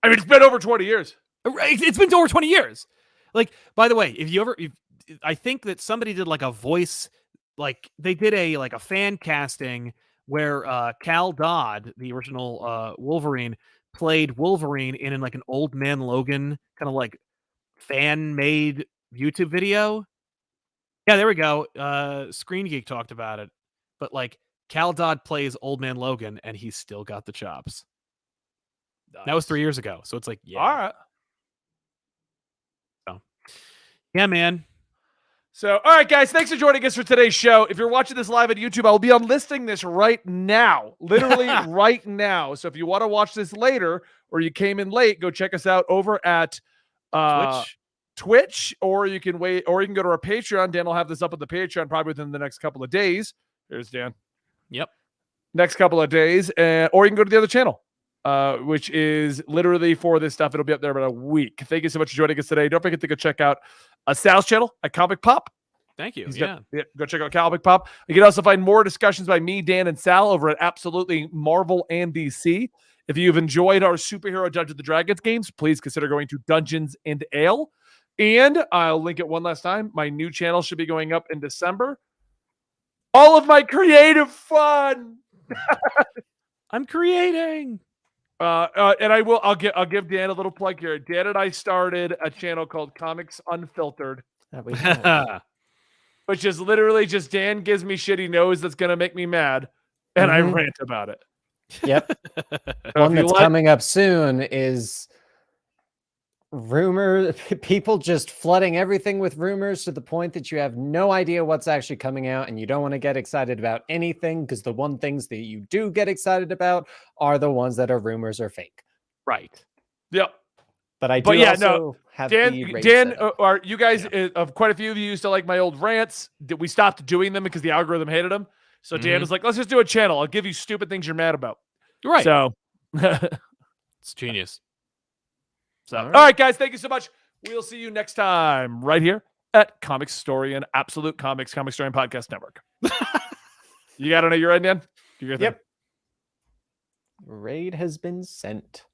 I mean, it's been over 20 years. It's been over 20 years. Like, by the way, I think that somebody did like a voice, like they did a fan casting where Cal Dodd, the original Wolverine, played Wolverine in like an Old Man Logan kind of like fan-made YouTube video. Yeah, there we go. Screen Geek talked about it. But like Cal Dodd plays Old Man Logan, and he's still got the chops. Nice. That was 3 years ago, so it's like, yeah. All right. So, yeah, man. So, all right, guys, thanks for joining us for today's show. If you're watching this live on YouTube, I will be unlisting this right now, literally right now. So if you want to watch this later or you came in late, go check us out over at Twitch, or you can wait, or you can go to our Patreon. Dan will have this up on the Patreon probably within the next couple of days. Here's Dan. Yep. Next couple of days, or you can go to the other channel, which is literally for this stuff. It'll be up there about a week. Thank you so much for joining us today. Don't forget to go check out Sal's channel at Comic Pop. Thank you. Go check out Comic Pop. You can also find more discussions by me, Dan, and Sal over at Absolutely Marvel and DC. If you've enjoyed our superhero Dungeons & Dragons games, please consider going to Dungeons and Ale. And I'll link it one last time. My new channel should be going up in December. All of my creative fun. I'm creating. And I'll give Dan a little plug here. Dan and I started a channel called Comics Unfiltered, which is literally just Dan gives me shit he knows that's gonna make me mad, and I rant about it. Yep. One that's coming up soon is people just flooding everything with rumors to the point that you have no idea what's actually coming out, and you don't want to get excited about anything because the one things that you do get excited about are the ones that are rumors or fake. Right. Yep. But I do have Dan, are you guys, quite a few of you used to like my old rants. We stopped doing them because the algorithm hated them. So Dan was like, let's just do a channel. I'll give you stupid things you're mad about. Right. So it's genius. So, all right, guys, thank you so much. We'll see you next time right here at Comicstorian, Absolute Comics, Comicstorian Podcast Network. You got to know your end, Dan? Yep. Raid has been sent.